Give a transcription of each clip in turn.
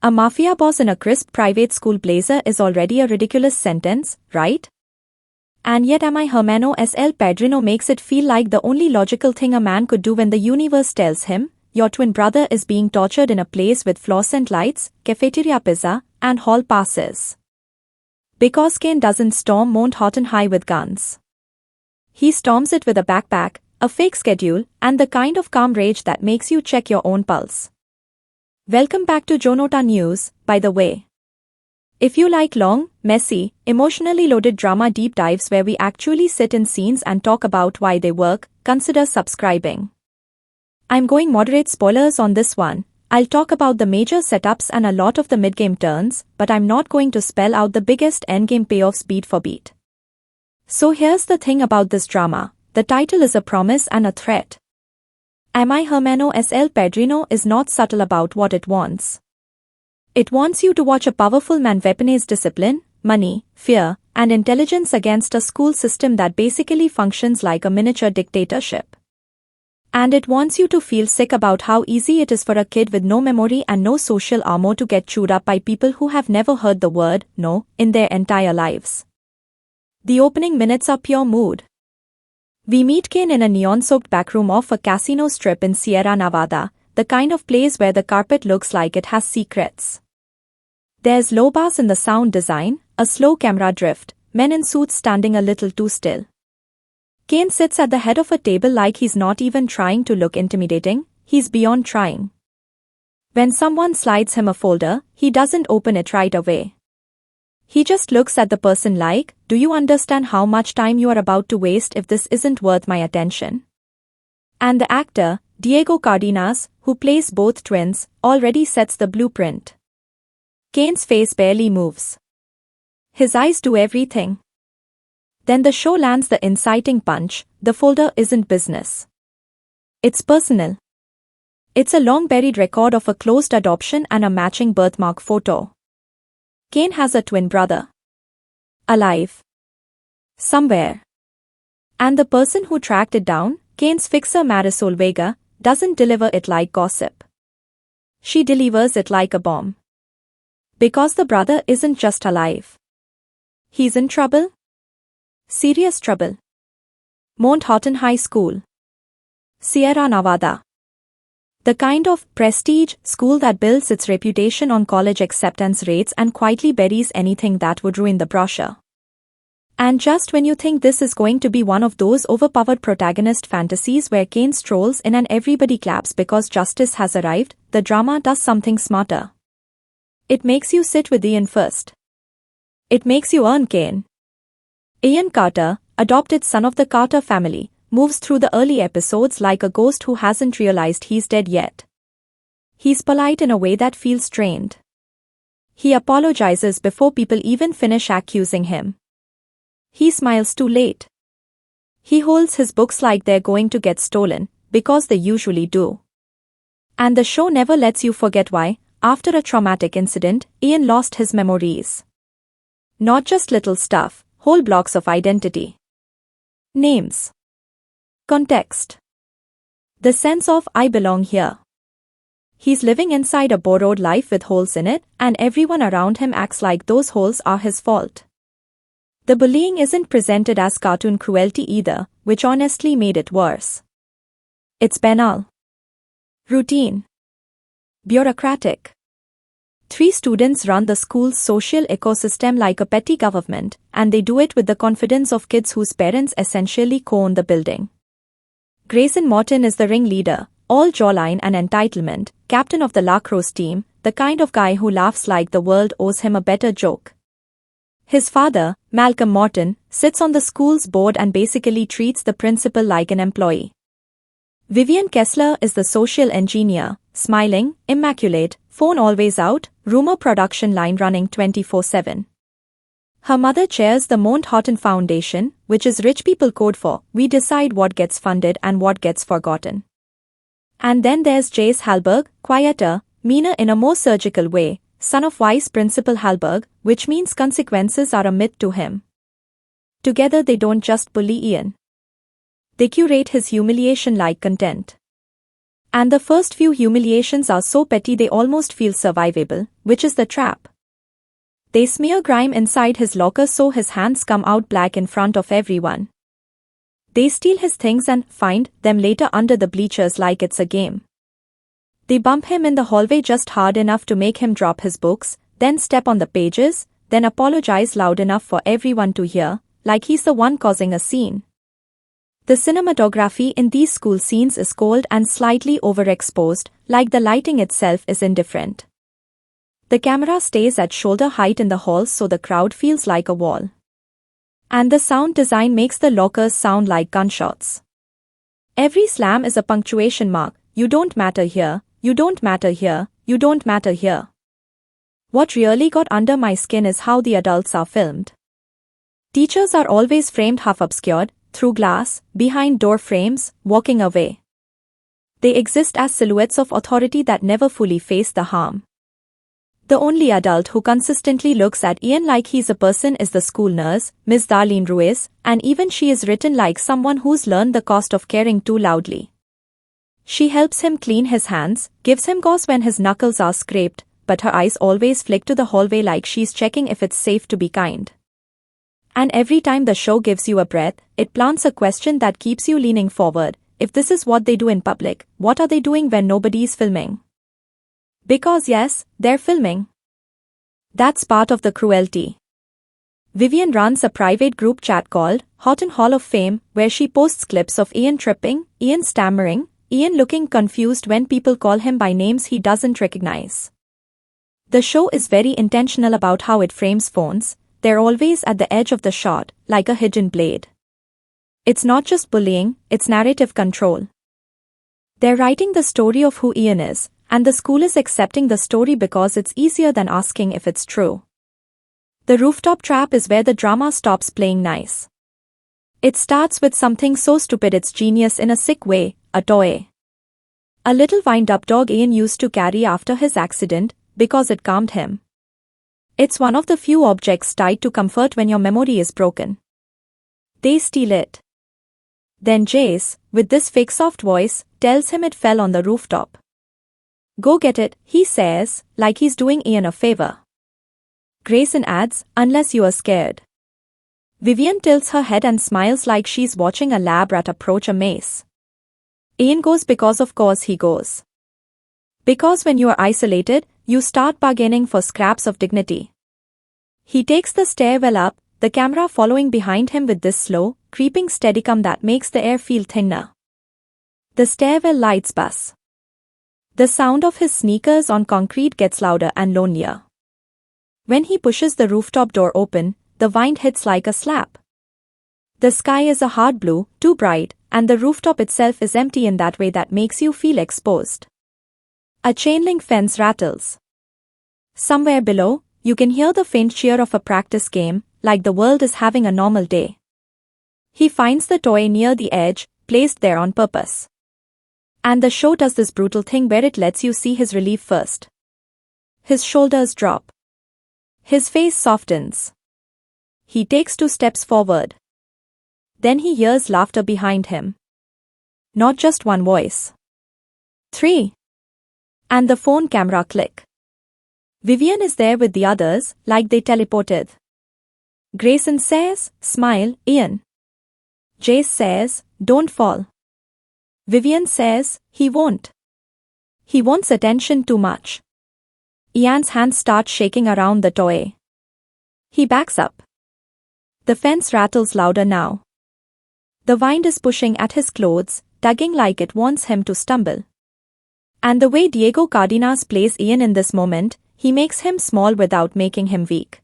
A mafia boss in a crisp private school blazer is already a ridiculous sentence, right? And yet my hermano SL Padrino makes it feel like the only logical thing a man could do when the universe tells him, your twin brother is being tortured in a place with fluorescent lights, cafeteria pizza, and hall passes. Because Kane doesn't storm Mount Houghton High with guns. He storms it with a backpack, a fake schedule, and the kind of calm rage that makes you check your own pulse. Welcome back to Jonota News, by the way. If you like long, messy, emotionally loaded drama deep dives where we actually sit in scenes and talk about why they work, consider subscribing. I'm going moderate spoilers on this one. I'll talk about the major setups and a lot of the mid-game turns, but I'm not going to spell out the biggest endgame payoffs beat for beat. So here's the thing about this drama. The title is a promise and a threat. My hermano SL Padrino is not subtle about what it wants. It wants you to watch a powerful man weaponize discipline, money, fear, and intelligence against a school system that basically functions like a miniature dictatorship. And it wants you to feel sick about how easy it is for a kid with no memory and no social armor to get chewed up by people who have never heard the word no in their entire lives. The opening minutes are pure mood. We meet Kane in a neon-soaked backroom off a casino strip in Sierra Nevada, the kind of place where the carpet looks like it has secrets. There's low bass in the sound design, a slow camera drift, men in suits standing a little too still. Kane sits at the head of a table like he's not even trying to look intimidating, he's beyond trying. When someone slides him a folder, he doesn't open it right away. He just looks at the person like, do you understand how much time you are about to waste if this isn't worth my attention? And the actor, Diego Cardenas, who plays both twins, already sets the blueprint. Kane's face barely moves. His eyes do everything. Then the show lands the inciting punch, the folder isn't business. It's personal. It's a long-buried record of a closed adoption and a matching birthmark photo. Kane has a twin brother. Alive. Somewhere. And the person who tracked it down, Kane's fixer Marisol Vega, doesn't deliver it like gossip. She delivers it like a bomb. Because the brother isn't just alive. He's in trouble. Serious trouble. Mount Houghton High School. Sierra Nevada. The kind of prestige school that builds its reputation on college acceptance rates and quietly buries anything that would ruin the brochure. And just when you think this is going to be one of those overpowered protagonist fantasies where Kane strolls in and everybody claps because justice has arrived, the drama does something smarter. It makes you sit with Ian first. It makes you earn Kane. Ian Carter, adopted son of the Carter family, moves through the early episodes like a ghost who hasn't realized he's dead yet. He's polite in a way that feels strained. He apologizes before people even finish accusing him. He smiles too late. He holds his books like they're going to get stolen, because they usually do. And the show never lets you forget why, after a traumatic incident, Ian lost his memories. Not just little stuff, whole blocks of identity. Names. Context. The sense of I belong here. He's living inside a borrowed life with holes in it, and everyone around him acts like those holes are his fault. The bullying isn't presented as cartoon cruelty either, which honestly made it worse. It's banal. Routine. Bureaucratic. 3 students run the school's social ecosystem like a petty government, and they do it with the confidence of kids whose parents essentially co-own the building. Grayson Morton is the ringleader, all jawline and entitlement, captain of the lacrosse team, the kind of guy who laughs like the world owes him a better joke. His father, Malcolm Morton, sits on the school's board and basically treats the principal like an employee. Vivian Kessler is the social engineer, smiling, immaculate, phone always out, rumor production line running 24/7. Her mother chairs the Mount Houghton Foundation, which is rich people code for, we decide what gets funded and what gets forgotten. And then there's Jace Halberg, quieter, meaner in a more surgical way, son of Vice Principal Halberg, which means consequences are a myth to him. Together they don't just bully Ian. They curate his humiliation like content. And the first few humiliations are so petty they almost feel survivable, which is the trap. They smear grime inside his locker so his hands come out black in front of everyone. They steal his things and find them later under the bleachers like it's a game. They bump him in the hallway just hard enough to make him drop his books, then step on the pages, then apologize loud enough for everyone to hear, like he's the one causing a scene. The cinematography in these school scenes is cold and slightly overexposed, like the lighting itself is indifferent. The camera stays at shoulder height in the halls so the crowd feels like a wall. And the sound design makes the lockers sound like gunshots. Every slam is a punctuation mark. You don't matter here, you don't matter here, you don't matter here. What really got under my skin is how the adults are filmed. Teachers are always framed half obscured, through glass, behind door frames, walking away. They exist as silhouettes of authority that never fully face the harm. The only adult who consistently looks at Ian like he's a person is the school nurse, Miss Darlene Ruiz, and even she is written like someone who's learned the cost of caring too loudly. She helps him clean his hands, gives him gauze when his knuckles are scraped, but her eyes always flick to the hallway like she's checking if it's safe to be kind. And every time the show gives you a breath, it plants a question that keeps you leaning forward. If this is what they do in public, what are they doing when nobody's filming? Because yes, they're filming. That's part of the cruelty. Vivian runs a private group chat called Houghton Hall of Fame, where she posts clips of Ian tripping, Ian stammering, Ian looking confused when people call him by names he doesn't recognize. The show is very intentional about how it frames phones. They're always at the edge of the shot, like a hidden blade. It's not just bullying, it's narrative control. They're writing the story of who Ian is, and the school is accepting the story because it's easier than asking if it's true. The rooftop trap is where the drama stops playing nice. It starts with something so stupid it's genius in a sick way, a toy. A little wind-up dog Ian used to carry after his accident, because it calmed him. It's one of the few objects tied to comfort when your memory is broken. They steal it. Then Jace, with this fake soft voice, tells him it fell on the rooftop. Go get it, he says, like he's doing Ian a favor. Grayson adds, unless you are scared. Vivian tilts her head and smiles like she's watching a lab rat approach a maze. Ian goes because of course he goes. Because when you are isolated, you start bargaining for scraps of dignity. He takes the stairwell up, the camera following behind him with this slow, creeping steadicam that makes the air feel thinner. The stairwell lights buzz. The sound of his sneakers on concrete gets louder and lonelier. When he pushes the rooftop door open, the wind hits like a slap. The sky is a hard blue, too bright, and the rooftop itself is empty in that way that makes you feel exposed. A chain-link fence rattles. Somewhere below, you can hear the faint cheer of a practice game, like the world is having a normal day. He finds the toy near the edge, placed there on purpose. And the show does this brutal thing where it lets you see his relief first. His shoulders drop. His face softens. He takes 2 steps forward. Then he hears laughter behind him. Not just one voice. 3. And the phone camera click. Vivian is there with the others, like they teleported. Grayson says, smile, Ian. Jace says, don't fall. Vivian says, he won't. He wants attention too much. Ian's hands start shaking around the toy. He backs up. The fence rattles louder now. The wind is pushing at his clothes, tugging like it wants him to stumble. And the way Diego Cardenas plays Ian in this moment, he makes him small without making him weak.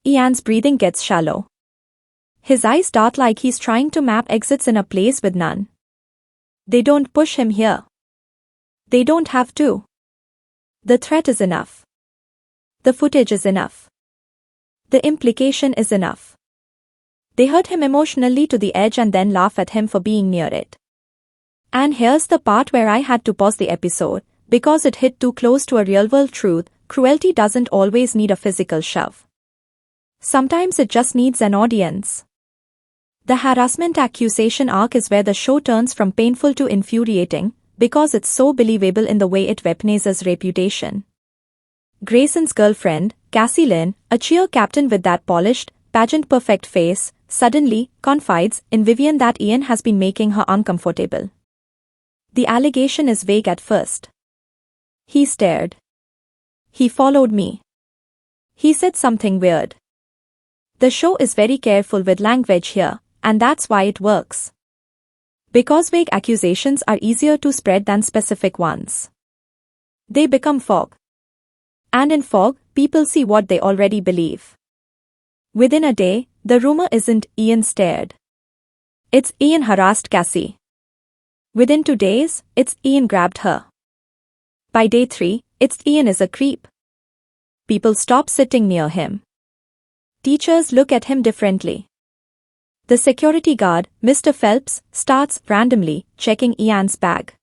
Ian's breathing gets shallow. His eyes dart like he's trying to map exits in a place with none. They don't push him here. They don't have to. The threat is enough. The footage is enough. The implication is enough. They hurt him emotionally to the edge and then laugh at him for being near it. And here's the part where I had to pause the episode, because it hit too close to a real-world truth. Cruelty doesn't always need a physical shove. Sometimes it just needs an audience. The harassment accusation arc is where the show turns from painful to infuriating, because it's so believable in the way it weaponizes reputation. Grayson's girlfriend, Cassie Lynn, a cheer captain with that polished, pageant-perfect face, suddenly confides in Vivian that Ian has been making her uncomfortable. The allegation is vague at first. He stared. He followed me. He said something weird. The show is very careful with language here, and that's why it works. Because vague accusations are easier to spread than specific ones. They become fog. And in fog, people see what they already believe. Within a day, the rumor isn't Ian stared. It's Ian harassed Cassie. Within 2 days, it's Ian grabbed her. By day 3, it's Ian is a creep. People stop sitting near him. Teachers look at him differently. The security guard, Mr. Phelps, starts randomly checking Ian's bag.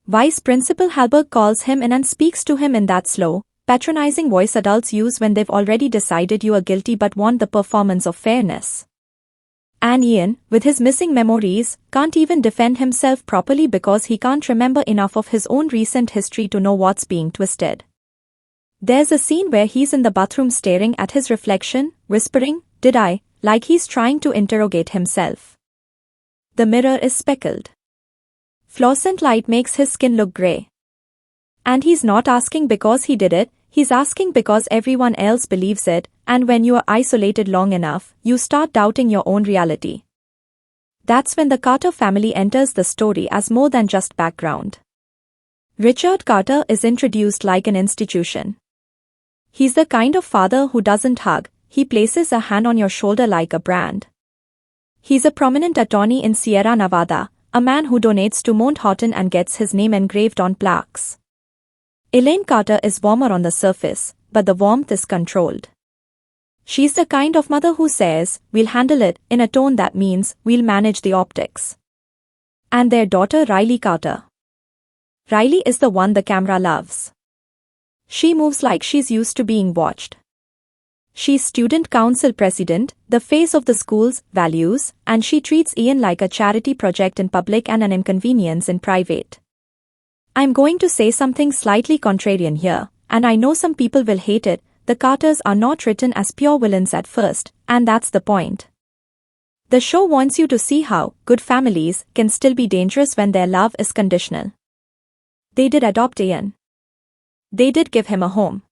Vice Principal Halberg calls him in and speaks to him in that slow, patronizing voice adults use when they've already decided you are guilty but want the performance of fairness. And Ian, with his missing memories, can't even defend himself properly because he can't remember enough of his own recent history to know what's being twisted. There's a scene where he's in the bathroom staring at his reflection, whispering, "Did I?" like he's trying to interrogate himself. The mirror is speckled. Fluorescent light makes his skin look grey. And he's not asking because he did it, he's asking because everyone else believes it, and when you are isolated long enough, you start doubting your own reality. That's when the Carter family enters the story as more than just background. Richard Carter is introduced like an institution. He's the kind of father who doesn't hug, he places a hand on your shoulder like a brand. He's a prominent attorney in Sierra Nevada, a man who donates to Mount Horton and gets his name engraved on plaques. Elaine Carter is warmer on the surface, but the warmth is controlled. She's the kind of mother who says, "We'll handle it," in a tone that means, "We'll manage the optics." And their daughter Riley Carter. Riley is the one the camera loves. She moves like she's used to being watched. She's student council president, the face of the school's values, and she treats Ian like a charity project in public and an inconvenience in private. I'm going to say something slightly contrarian here, and I know some people will hate it. The Carters are not written as pure villains at first, and that's the point. The show wants you to see how good families can still be dangerous when their love is conditional. They did adopt Ian. They did give him a home.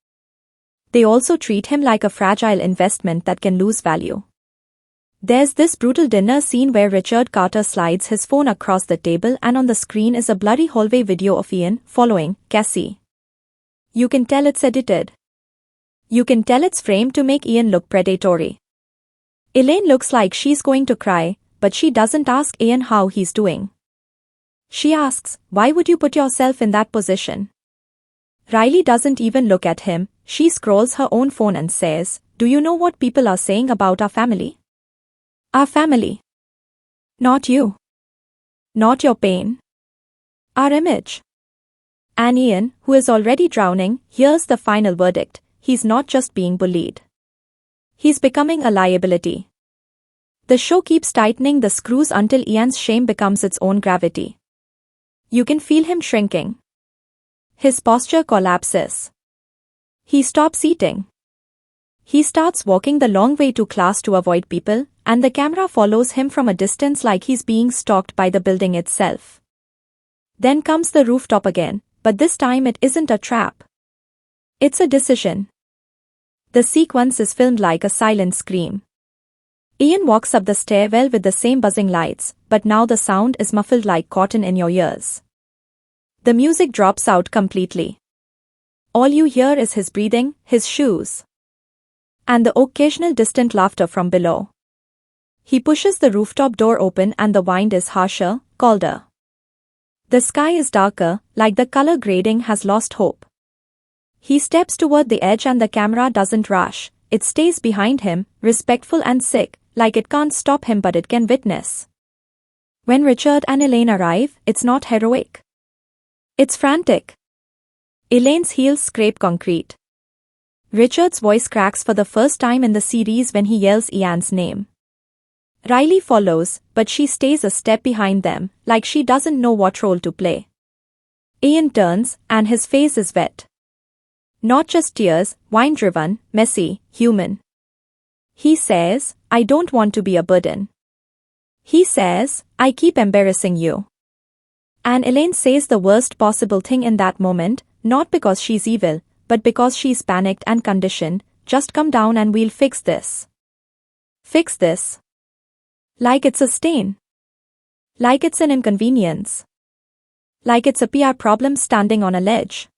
They also treat him like a fragile investment that can lose value. There's this brutal dinner scene where Richard Carter slides his phone across the table and on the screen is a blurry hallway video of Ian following Cassie. You can tell it's edited. You can tell it's framed to make Ian look predatory. Elaine looks like she's going to cry, but she doesn't ask Ian how he's doing. She asks, "Why would you put yourself in that position?" Riley doesn't even look at him, she scrolls her own phone and says, "Do you know what people are saying about our family? Our family. Not you. Not your pain. Our image." And Ian, who is already drowning, hears the final verdict. He's not just being bullied. He's becoming a liability. The show keeps tightening the screws until Ian's shame becomes its own gravity. You can feel him shrinking. His posture collapses. He stops eating. He starts walking the long way to class to avoid people, and the camera follows him from a distance like he's being stalked by the building itself. Then comes the rooftop again, but this time it isn't a trap. It's a decision. The sequence is filmed like a silent scream. Ian walks up the stairwell with the same buzzing lights, but now the sound is muffled like cotton in your ears. The music drops out completely. All you hear is his breathing, his shoes, and the occasional distant laughter from below. He pushes the rooftop door open and the wind is harsher, colder. The sky is darker, like the color grading has lost hope. He steps toward the edge and the camera doesn't rush, it stays behind him, respectful and sick, like it can't stop him but it can witness. When Richard and Elaine arrive, it's not heroic. It's frantic. Elaine's heels scrape concrete. Richard's voice cracks for the first time in the series when he yells Ian's name. Riley follows, but she stays a step behind them, like she doesn't know what role to play. Ian turns, and his face is wet. Not just tears, wine-driven, messy, human. He says, I don't want to be a burden. He says, I keep embarrassing you. And Elaine says the worst possible thing in that moment, not because she's evil, but because she's panicked and conditioned. Just come down and we'll fix this. Fix this. Like it's a stain. Like it's an inconvenience. Like it's a PR problem standing on a ledge.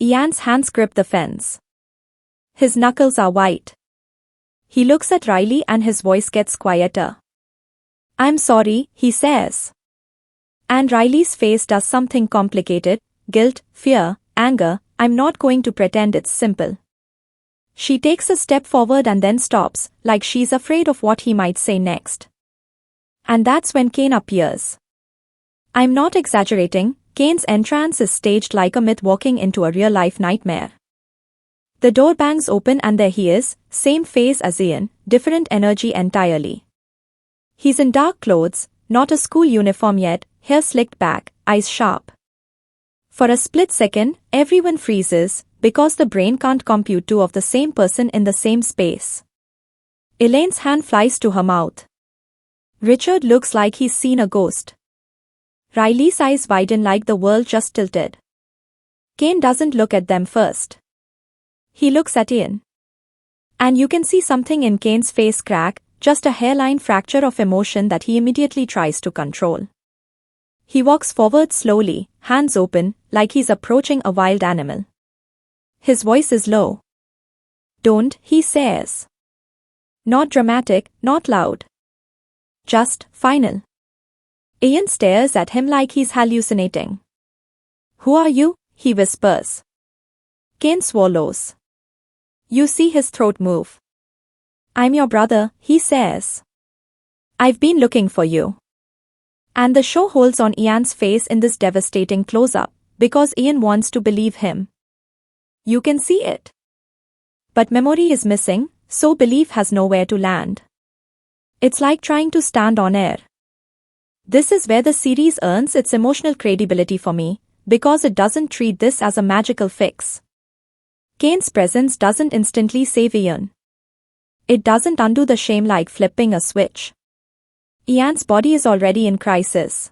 Ian's hands grip the fence. His knuckles are white. He looks at Riley and his voice gets quieter. I'm sorry, he says. And Riley's face does something complicated: guilt, fear, anger. I'm not going to pretend it's simple. She takes a step forward and then stops, like she's afraid of what he might say next. And that's when Kane appears. I'm not exaggerating, Kane's entrance is staged like a myth walking into a real-life nightmare. The door bangs open and there he is, same face as Ian, different energy entirely. He's in dark clothes, not a school uniform yet, hair slicked back, eyes sharp. For a split second, everyone freezes, because the brain can't compute two of the same person in the same space. Elaine's hand flies to her mouth. Richard looks like he's seen a ghost. Riley's eyes widen like the world just tilted. Kane doesn't look at them first. He looks at Ian. And you can see something in Kane's face crack, just a hairline fracture of emotion that he immediately tries to control. He walks forward slowly, hands open, like he's approaching a wild animal. His voice is low. Don't, he says. Not dramatic, not loud. Just, final. Ian stares at him like he's hallucinating. Who are you? He whispers. Kane swallows. You see his throat move. I'm your brother, he says. I've been looking for you. And the show holds on Ian's face in this devastating close-up, because Ian wants to believe him. You can see it. But memory is missing, so belief has nowhere to land. It's like trying to stand on air. This is where the series earns its emotional credibility for me, because it doesn't treat this as a magical fix. Kane's presence doesn't instantly save Ian. It doesn't undo the shame like flipping a switch. Ian's body is already in crisis.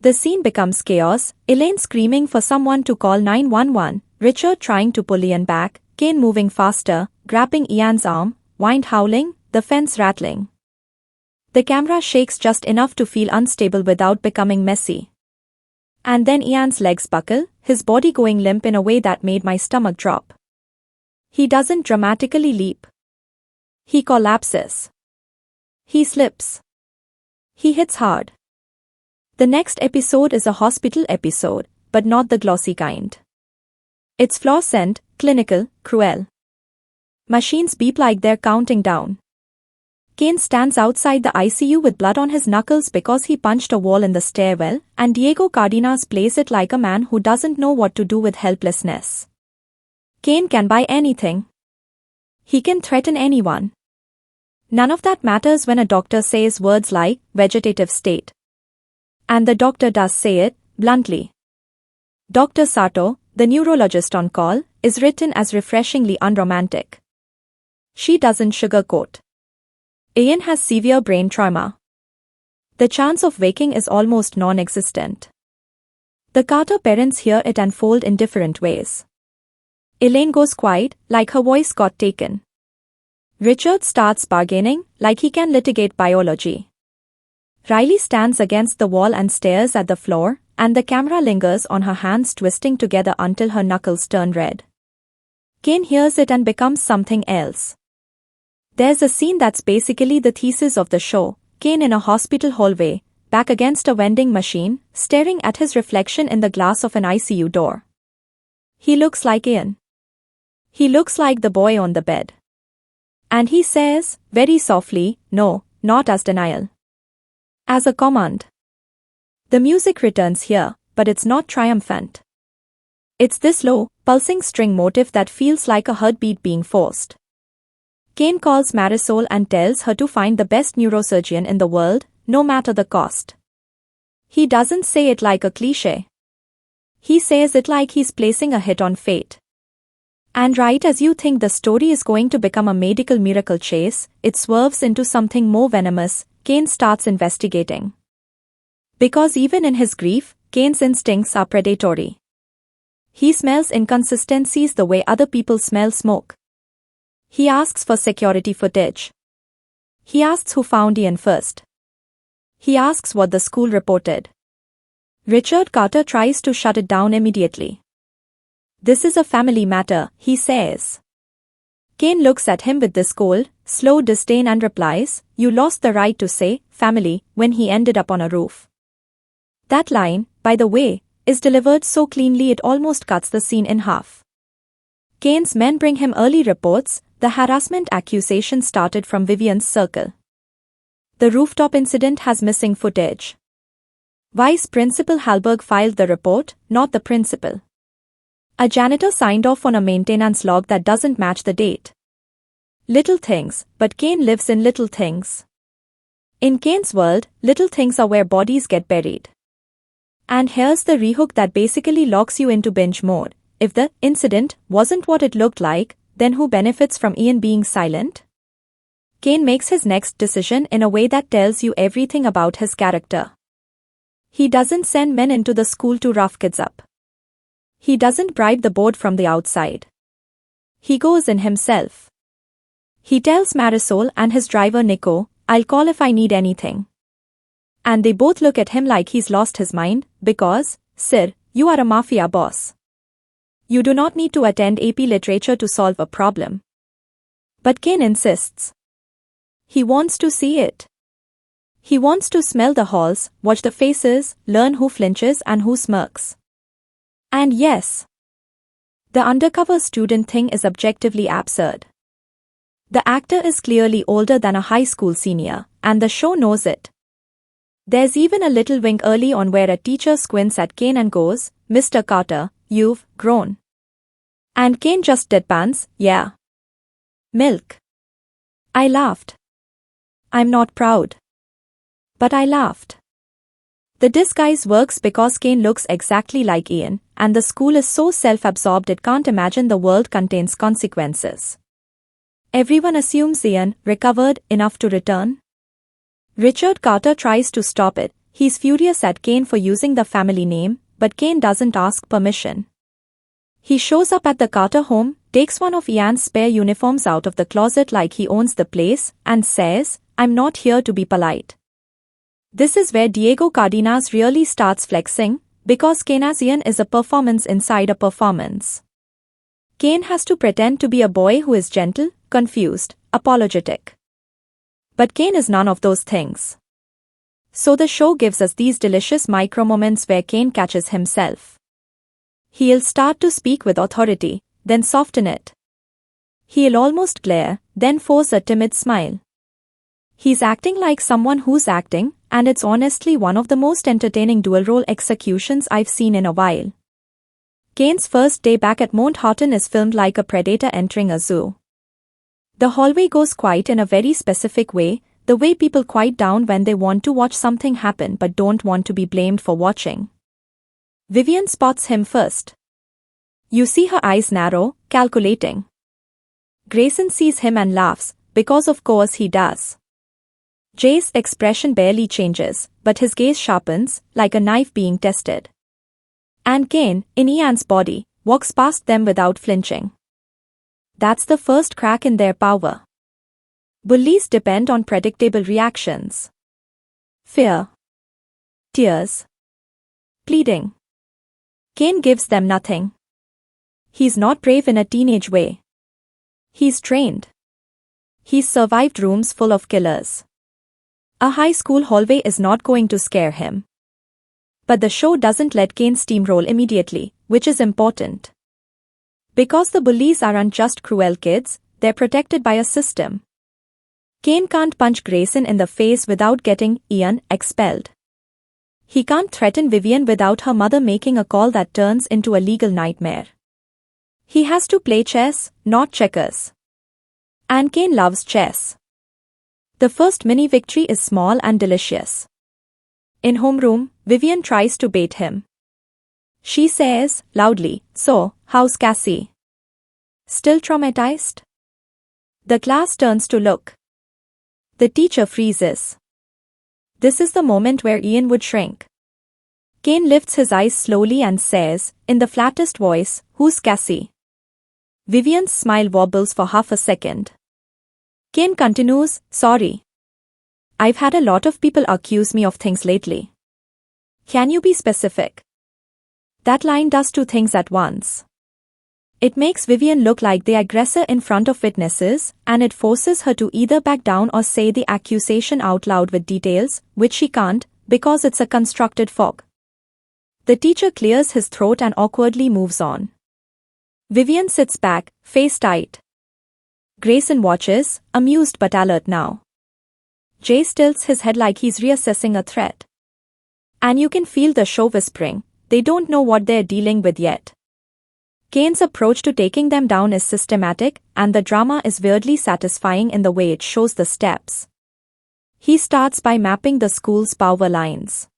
The scene becomes chaos, Elaine screaming for someone to call 911, Richard trying to pull Ian back, Kane moving faster, grabbing Ian's arm, wind howling, the fence rattling. The camera shakes just enough to feel unstable without becoming messy. And then Ian's legs buckle, his body going limp in a way that made my stomach drop. He doesn't dramatically leap. He collapses. He slips. He hits hard. The next episode is a hospital episode, but not the glossy kind. It's fluorescent, clinical, cruel. Machines beep like they're counting down. Kane stands outside the ICU with blood on his knuckles because he punched a wall in the stairwell, and Diego Cardenas plays it like a man who doesn't know what to do with helplessness. Kane can buy anything. He can threaten anyone. None of that matters when a doctor says words like vegetative state. And the doctor does say it, bluntly. Dr. Sato, the neurologist on call, is written as refreshingly unromantic. She doesn't sugarcoat. Ian has severe brain trauma. The chance of waking is almost non-existent. The Carter parents hear it unfold in different ways. Elaine goes quiet, like her voice got taken. Richard starts bargaining, like he can litigate biology. Riley stands against the wall and stares at the floor, and the camera lingers on her hands twisting together until her knuckles turn red. Kane hears it and becomes something else. There's a scene that's basically the thesis of the show, Kane in a hospital hallway, back against a vending machine, staring at his reflection in the glass of an ICU door. He looks like Ian. He looks like the boy on the bed. And he says, very softly, no, not as denial. As a command. The music returns here, but it's not triumphant. It's this low, pulsing string motif that feels like a heartbeat being forced. Kane calls Marisol and tells her to find the best neurosurgeon in the world, no matter the cost. He doesn't say it like a cliché. He says it like he's placing a hit on fate. And right as you think the story is going to become a medical miracle chase, it swerves into something more venomous. Kane starts investigating. Because even in his grief, Kane's instincts are predatory. He smells inconsistencies the way other people smell smoke. He asks for security footage. He asks who found Ian first. He asks what the school reported. Richard Carter tries to shut it down immediately. This is a family matter, he says. Kane looks at him with this cold, slow disdain and replies, "You lost the right to say, family, when he ended up on a roof." That line, by the way, is delivered so cleanly it almost cuts the scene in half. Kane's men bring him early reports. The harassment accusation started from Vivian's circle. The rooftop incident has missing footage. Vice Principal Hallberg filed the report, not the principal. A janitor signed off on a maintenance log that doesn't match the date. Little things, but Kane lives in little things. In Kane's world, little things are where bodies get buried. And here's the rehook that basically locks you into binge mode. If the incident wasn't what it looked like, then who benefits from Ian being silent? Kane makes his next decision in a way that tells you everything about his character. He doesn't send men into the school to rough kids up. He doesn't bribe the board from the outside. He goes in himself. He tells Marisol and his driver Nico, "I'll call if I need anything." And they both look at him like he's lost his mind, because, "Sir, you are a mafia boss. You do not need to attend AP Literature to solve a problem." But Kane insists. He wants to see it. He wants to smell the halls, watch the faces, learn who flinches and who smirks. And yes, the undercover student thing is objectively absurd. The actor is clearly older than a high school senior, and the show knows it. There's even a little wink early on where a teacher squints at Kane and goes, "Mr. Carter, you've grown." And Kane just deadpans, "Yeah. Milk." I laughed. I'm not proud. But I laughed. The disguise works because Kane looks exactly like Ian, and the school is so self-absorbed it can't imagine the world contains consequences. Everyone assumes Ian recovered enough to return. Richard Carter tries to stop it. He's furious at Kane for using the family name, but Kane doesn't ask permission. He shows up at the Carter home, takes one of Ian's spare uniforms out of the closet like he owns the place, and says, "I'm not here to be polite." This is where Diego Cardenas really starts flexing, because Kane as Ian is a performance inside a performance. Kane has to pretend to be a boy who is gentle, confused, apologetic. But Kane is none of those things. So the show gives us these delicious micro-moments where Kane catches himself. He'll start to speak with authority, then soften it. He'll almost glare, then force a timid smile. He's acting like someone who's acting, and it's honestly one of the most entertaining dual-role executions I've seen in a while. Kane's first day back at Mount Horton is filmed like a predator entering a zoo. The hallway goes quiet in a very specific way, the way people quiet down when they want to watch something happen but don't want to be blamed for watching. Vivian spots him first. You see her eyes narrow, calculating. Grayson sees him and laughs, because of course he does. Jay's expression barely changes, but his gaze sharpens, like a knife being tested. And Kane, in Ian's body, walks past them without flinching. That's the first crack in their power. Bullies depend on predictable reactions. Fear. Tears. Pleading. Kane gives them nothing. He's not brave in a teenage way. He's trained. He's survived rooms full of killers. A high school hallway is not going to scare him. But the show doesn't let Kane steamroll immediately, which is important. Because the bullies aren't just cruel kids, they're protected by a system. Kane can't punch Grayson in the face without getting Ian expelled. He can't threaten Vivian without her mother making a call that turns into a legal nightmare. He has to play chess, not checkers. And Kane loves chess. The first mini-victory is small and delicious. In homeroom, Vivian tries to bait him. She says, loudly, "So, how's Cassie? Still traumatized?" The class turns to look. The teacher freezes. This is the moment where Ian would shrink. Kane lifts his eyes slowly and says, in the flattest voice, "Who's Cassie?" Vivian's smile wobbles for half a second. Kane continues, "Sorry. I've had a lot of people accuse me of things lately. Can you be specific?" That line does two things at once. It makes Vivian look like the aggressor in front of witnesses, and it forces her to either back down or say the accusation out loud with details, which she can't, because it's a constructed fog. The teacher clears his throat and awkwardly moves on. Vivian sits back, face tight. Grayson watches, amused but alert now. Jay tilts his head like he's reassessing a threat. And you can feel the show whispering, they don't know what they're dealing with yet. Kane's approach to taking them down is systematic, and the drama is weirdly satisfying in the way it shows the steps. He starts by mapping the school's power lines.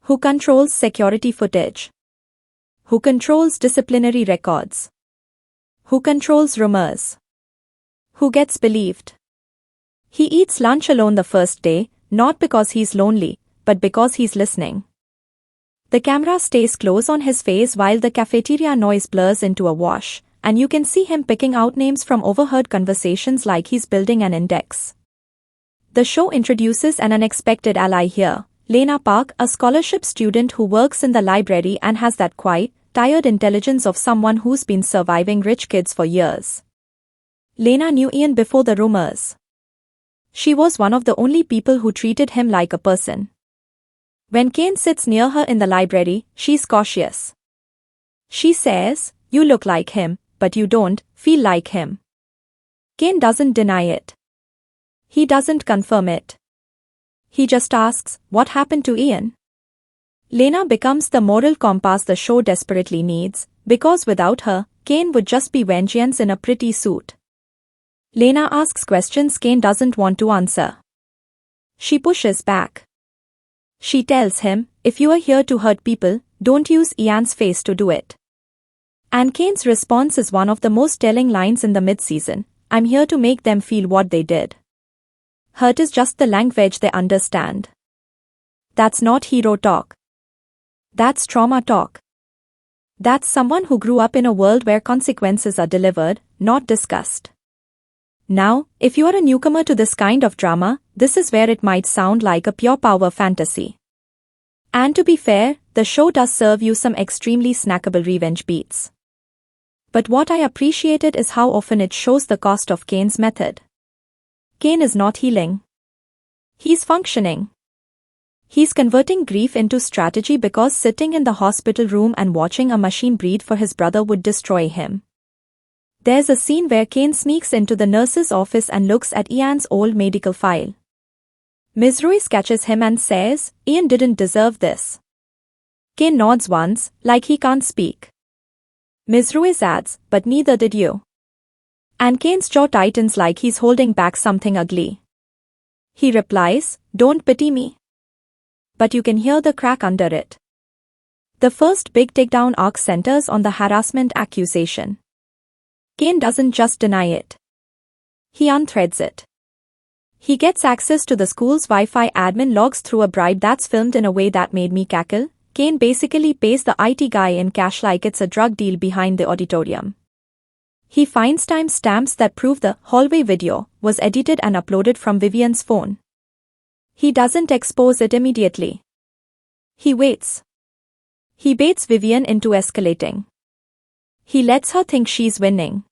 Who controls security footage? Who controls disciplinary records? Who controls rumors? Who gets believed? He eats lunch alone the first day, not because he's lonely, but because he's listening. The camera stays close on his face while the cafeteria noise blurs into a wash, and you can see him picking out names from overheard conversations like he's building an index. The show introduces an unexpected ally here, Lena Park, a scholarship student who works in the library and has that quiet, tired intelligence of someone who's been surviving rich kids for years. Lena knew Ian before the rumors. She was one of the only people who treated him like a person. When Kane sits near her in the library, she's cautious. She says, "You look like him, but you don't feel like him." Kane doesn't deny it. He doesn't confirm it. He just asks, "What happened to Ian?" Lena becomes the moral compass the show desperately needs, because without her, Kane would just be vengeance in a pretty suit. Lena asks questions Kane doesn't want to answer. She pushes back. She tells him, "If you are here to hurt people, don't use Ian's face to do it." And Kane's response is one of the most telling lines in the mid-season, "I'm here to make them feel what they did." Hurt is just the language they understand. That's not hero talk. That's trauma talk. That's someone who grew up in a world where consequences are delivered, not discussed. Now, if you are a newcomer to this kind of drama, this is where it might sound like a pure power fantasy. And to be fair, the show does serve you some extremely snackable revenge beats. But what I appreciated is how often it shows the cost of Kane's method. Kane is not healing. He's functioning. He's converting grief into strategy because sitting in the hospital room and watching a machine breathe for his brother would destroy him. There's a scene where Kane sneaks into the nurse's office and looks at Ian's old medical file. Ms. Ruiz catches him and says, "Ian didn't deserve this." Kane nods once, like he can't speak. Ms. Ruiz adds, "But neither did you." And Kane's jaw tightens like he's holding back something ugly. He replies, "Don't pity me." But you can hear the crack under it. The first big takedown arc centers on the harassment accusation. Kane doesn't just deny it. He unthreads it. He gets access to the school's Wi-Fi admin logs through a bribe that's filmed in a way that made me cackle. Kane basically pays the IT guy in cash like it's a drug deal behind the auditorium. He finds timestamps that prove the hallway video was edited and uploaded from Vivian's phone. He doesn't expose it immediately. He waits. He baits Vivian into escalating. He lets her think she's winning.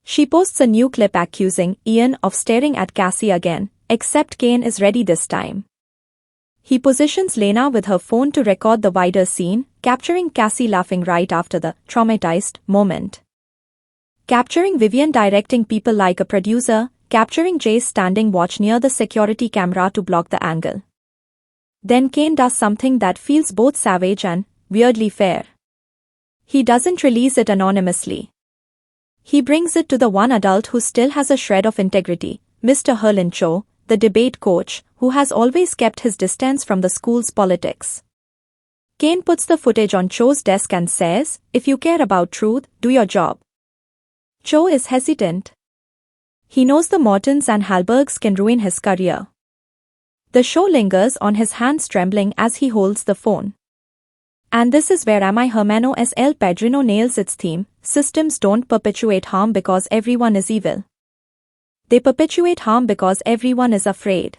She posts a new clip accusing Ian of staring at Cassie again, except Kane is ready this time. He positions Lena with her phone to record the wider scene, capturing Cassie laughing right after the traumatized moment. Capturing Vivian directing people like a producer, capturing Jay's standing watch near the security camera to block the angle. Then Kane does something that feels both savage and weirdly fair. He doesn't release it anonymously. He brings it to the one adult who still has a shred of integrity, Mr. Herlin Cho, the debate coach, who has always kept his distance from the school's politics. Kane puts the footage on Cho's desk and says, "If you care about truth, do your job." Cho is hesitant. He knows the Mortons and Hallbergs can ruin his career. The show lingers on his hands trembling as he holds the phone. And this is where Mi Hermano es el Padrino nails its theme: systems don't perpetuate harm because everyone is evil. They perpetuate harm because everyone is afraid.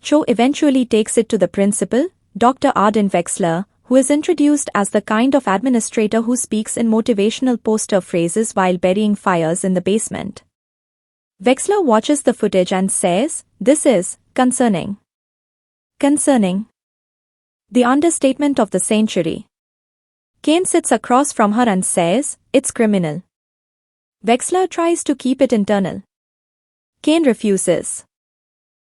Cho eventually takes it to the principal, Dr. Arden Wexler, who is introduced as the kind of administrator who speaks in motivational poster phrases while burying fires in the basement. Wexler watches the footage and says, "This is concerning." Concerning. The understatement of the century. Kane sits across from her and says, "It's criminal." Wexler tries to keep it internal. Kane refuses.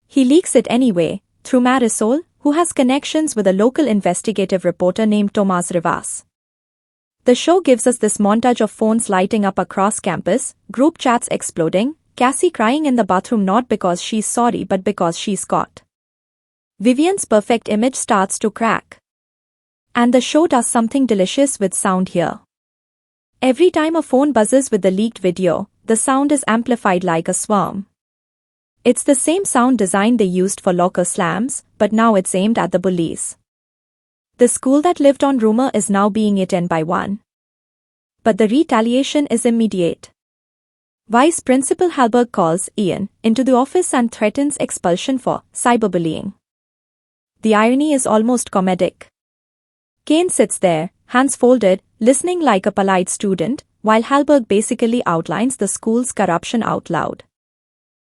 He leaks it anyway, through Marisol, who has connections with a local investigative reporter named Tomás Rivas. The show gives us this montage of phones lighting up across campus, group chats exploding, Cassie crying in the bathroom not because she's sorry but because she's caught. Vivian's perfect image starts to crack. And the show does something delicious with sound here. Every time a phone buzzes with the leaked video, the sound is amplified like a swarm. It's the same sound design they used for locker slams, but now it's aimed at the bullies. The school that lived on rumor is now being eaten by one. But the retaliation is immediate. Vice Principal Hallberg calls Ian into the office and threatens expulsion for cyberbullying. The irony is almost comedic. Kane sits there, hands folded, listening like a polite student, while Hallberg basically outlines the school's corruption out loud.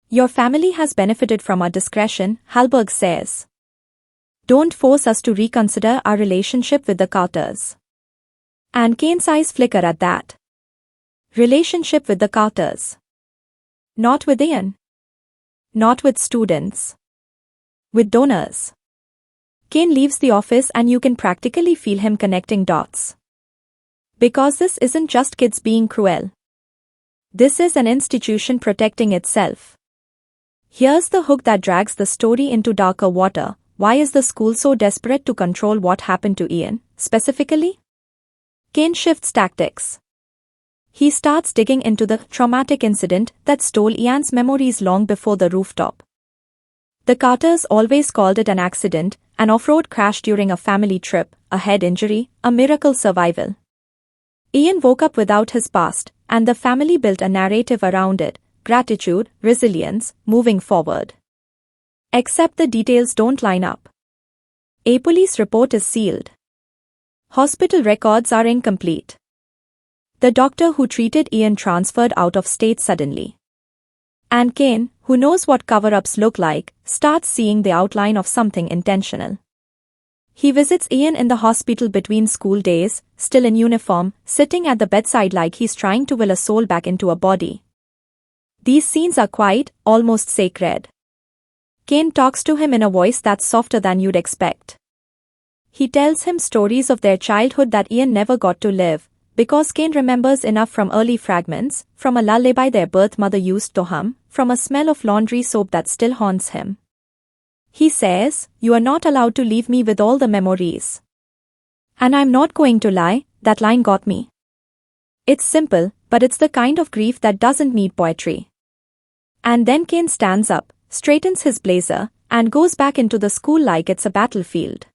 "Your family has benefited from our discretion," Hallberg says. "Don't force us to reconsider our relationship with the Carters." And Kane's eyes flicker at that. Relationship with the Carters. Not with Ian. Not with students. With donors. Kane leaves the office and you can practically feel him connecting dots. Because this isn't just kids being cruel. This is an institution protecting itself. Here's the hook that drags the story into darker water. Why is the school so desperate to control what happened to Ian, specifically? Kane shifts tactics. He starts digging into the traumatic incident that stole Ian's memories long before the rooftop. The Carters always called it an accident, an off-road crash during a family trip, a head injury, a miracle survival. Ian woke up without his past, and the family built a narrative around it: gratitude, resilience, moving forward. Except the details don't line up. A police report is sealed. Hospital records are incomplete. The doctor who treated Ian transferred out of state suddenly. And Kane, who knows what cover-ups look like, starts seeing the outline of something intentional. He visits Ian in the hospital between school days, still in uniform, sitting at the bedside like he's trying to will a soul back into a body. These scenes are quiet, almost sacred. Kane talks to him in a voice that's softer than you'd expect. He tells him stories of their childhood that Ian never got to live, because Kane remembers enough from early fragments, from a lullaby their birth mother used to hum, from a smell of laundry soap that still haunts him. He says, "You are not allowed to leave me with all the memories." And I'm not going to lie, that line got me. It's simple, but it's the kind of grief that doesn't need poetry. And then Kane stands up, straightens his blazer, and goes back into the school like it's a battlefield.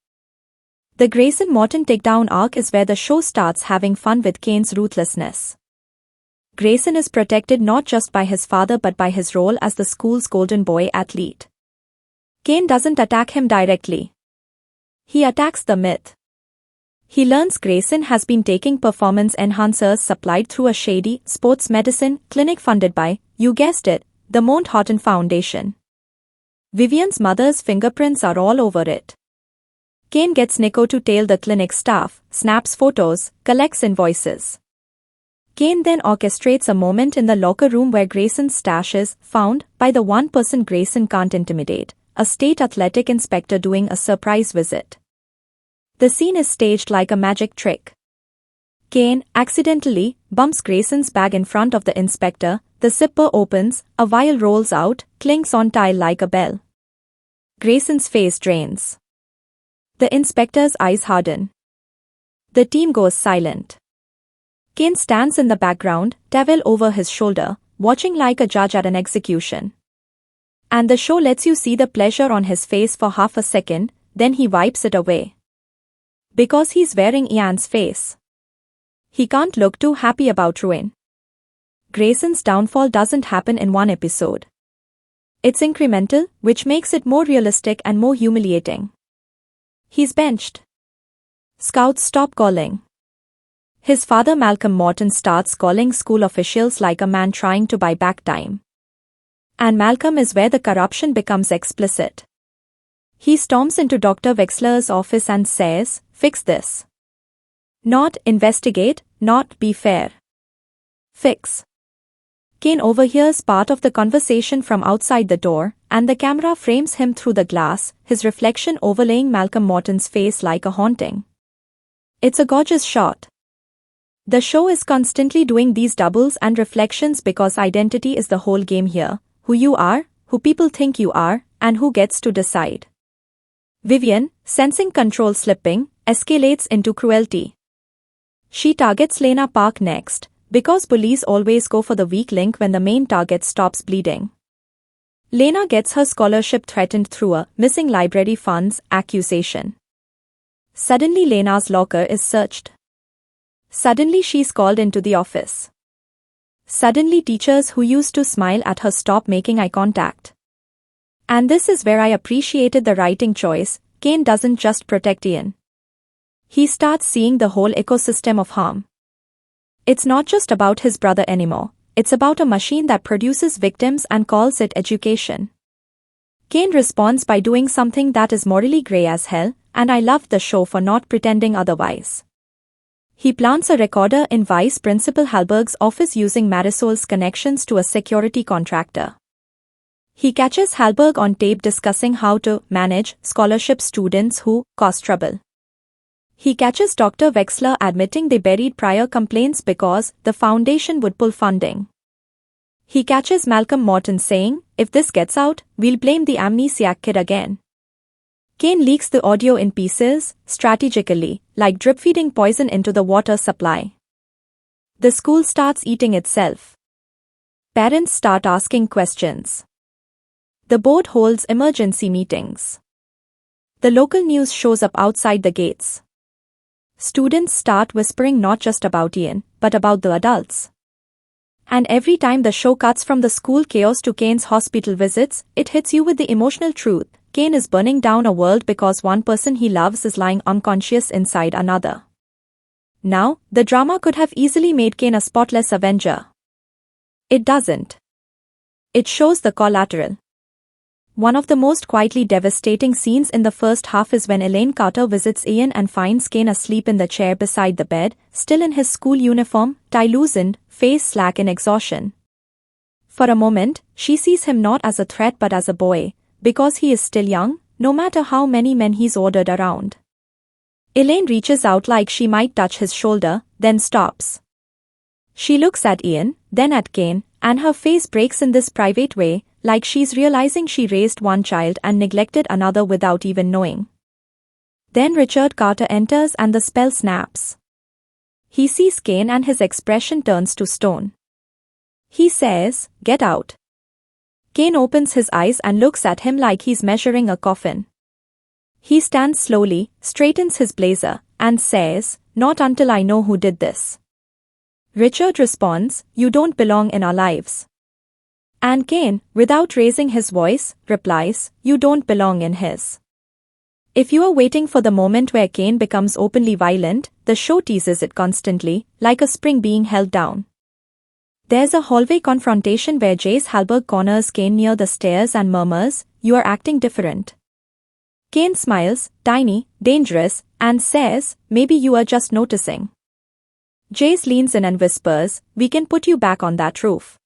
The Grayson Morton takedown arc is where the show starts having fun with Kane's ruthlessness. Grayson is protected not just by his father but by his role as the school's golden boy athlete. Kane doesn't attack him directly. He attacks the myth. He learns Grayson has been taking performance enhancers supplied through a shady sports medicine clinic funded by, you guessed it, the Mount Horton Foundation. Vivian's mother's fingerprints are all over it. Kane gets Nico to tail the clinic staff, snaps photos, collects invoices. Kane then orchestrates a moment in the locker room where Grayson's stash is found by the one person Grayson can't intimidate, a state athletic inspector doing a surprise visit. The scene is staged like a magic trick. Kane, accidentally, bumps Grayson's bag in front of the inspector, the zipper opens, a vial rolls out, clinks on tile like a bell. Grayson's face drains. The inspector's eyes harden. The team goes silent. Kane stands in the background, towel over his shoulder, watching like a judge at an execution. And the show lets you see the pleasure on his face for half a second, then he wipes it away. Because he's wearing Ian's face. He can't look too happy about ruin. Grayson's downfall doesn't happen in one episode. It's incremental, which makes it more realistic and more humiliating. He's benched. Scouts stop calling. His father Malcolm Morton starts calling school officials like a man trying to buy back time. And Malcolm is where the corruption becomes explicit. He storms into Dr. Wexler's office and says, "Fix this. Not investigate, not be fair. Fix." Kane overhears part of the conversation from outside the door, and the camera frames him through the glass, his reflection overlaying Malcolm Morton's face like a haunting. It's a gorgeous shot. The show is constantly doing these doubles and reflections because identity is the whole game here: who you are, who people think you are, and who gets to decide. Vivian, sensing control slipping, escalates into cruelty. She targets Lena Park next, because bullies always go for the weak link when the main target stops bleeding. Lena gets her scholarship threatened through a missing library funds accusation. Suddenly Lena's locker is searched. Suddenly she's called into the office. Suddenly teachers who used to smile at her stop making eye contact. And this is where I appreciated the writing choice. Kane doesn't just protect Ian. He starts seeing the whole ecosystem of harm. It's not just about his brother anymore, it's about a machine that produces victims and calls it education. Kane responds by doing something that is morally grey as hell, and I loved the show for not pretending otherwise. He plants a recorder in Vice Principal Hallberg's office using Marisol's connections to a security contractor. He catches Hallberg on tape discussing how to manage scholarship students who cause trouble. He catches Dr. Wexler admitting they buried prior complaints because the foundation would pull funding. He catches Malcolm Morton saying, "If this gets out, we'll blame the amnesiac kid again." Kane leaks the audio in pieces, strategically, like drip-feeding poison into the water supply. The school starts eating itself. Parents start asking questions. The board holds emergency meetings. The local news shows up outside the gates. Students start whispering not just about Ian, but about the adults. And every time the show cuts from the school chaos to Kane's hospital visits, it hits you with the emotional truth. Kane is burning down a world because one person he loves is lying unconscious inside another. Now, the drama could have easily made Kane a spotless avenger. It doesn't. It shows the collateral. One of the most quietly devastating scenes in the first half is when Elaine Carter visits Ian and finds Kane asleep in the chair beside the bed, still in his school uniform, tie loosened, face slack in exhaustion. For a moment, she sees him not as a threat but as a boy, because he is still young, no matter how many men he's ordered around. Elaine reaches out like she might touch his shoulder, then stops. She looks at Ian, then at Kane, and her face breaks in this private way, like she's realizing she raised one child and neglected another without even knowing. Then Richard Carter enters and the spell snaps. He sees Kane and his expression turns to stone. He says, "Get out." Kane opens his eyes and looks at him like he's measuring a coffin. He stands slowly, straightens his blazer, and says, "Not until I know who did this." Richard responds, "You don't belong in our lives." And Kane, without raising his voice, replies, "You don't belong in his." If you are waiting for the moment where Kane becomes openly violent, the show teases it constantly, like a spring being held down. There's a hallway confrontation where Jace Hallberg corners Kane near the stairs and murmurs, "You are acting different." Kane smiles, tiny, dangerous, and says, "Maybe you are just noticing." Jace leans in and whispers, "We can put you back on that roof."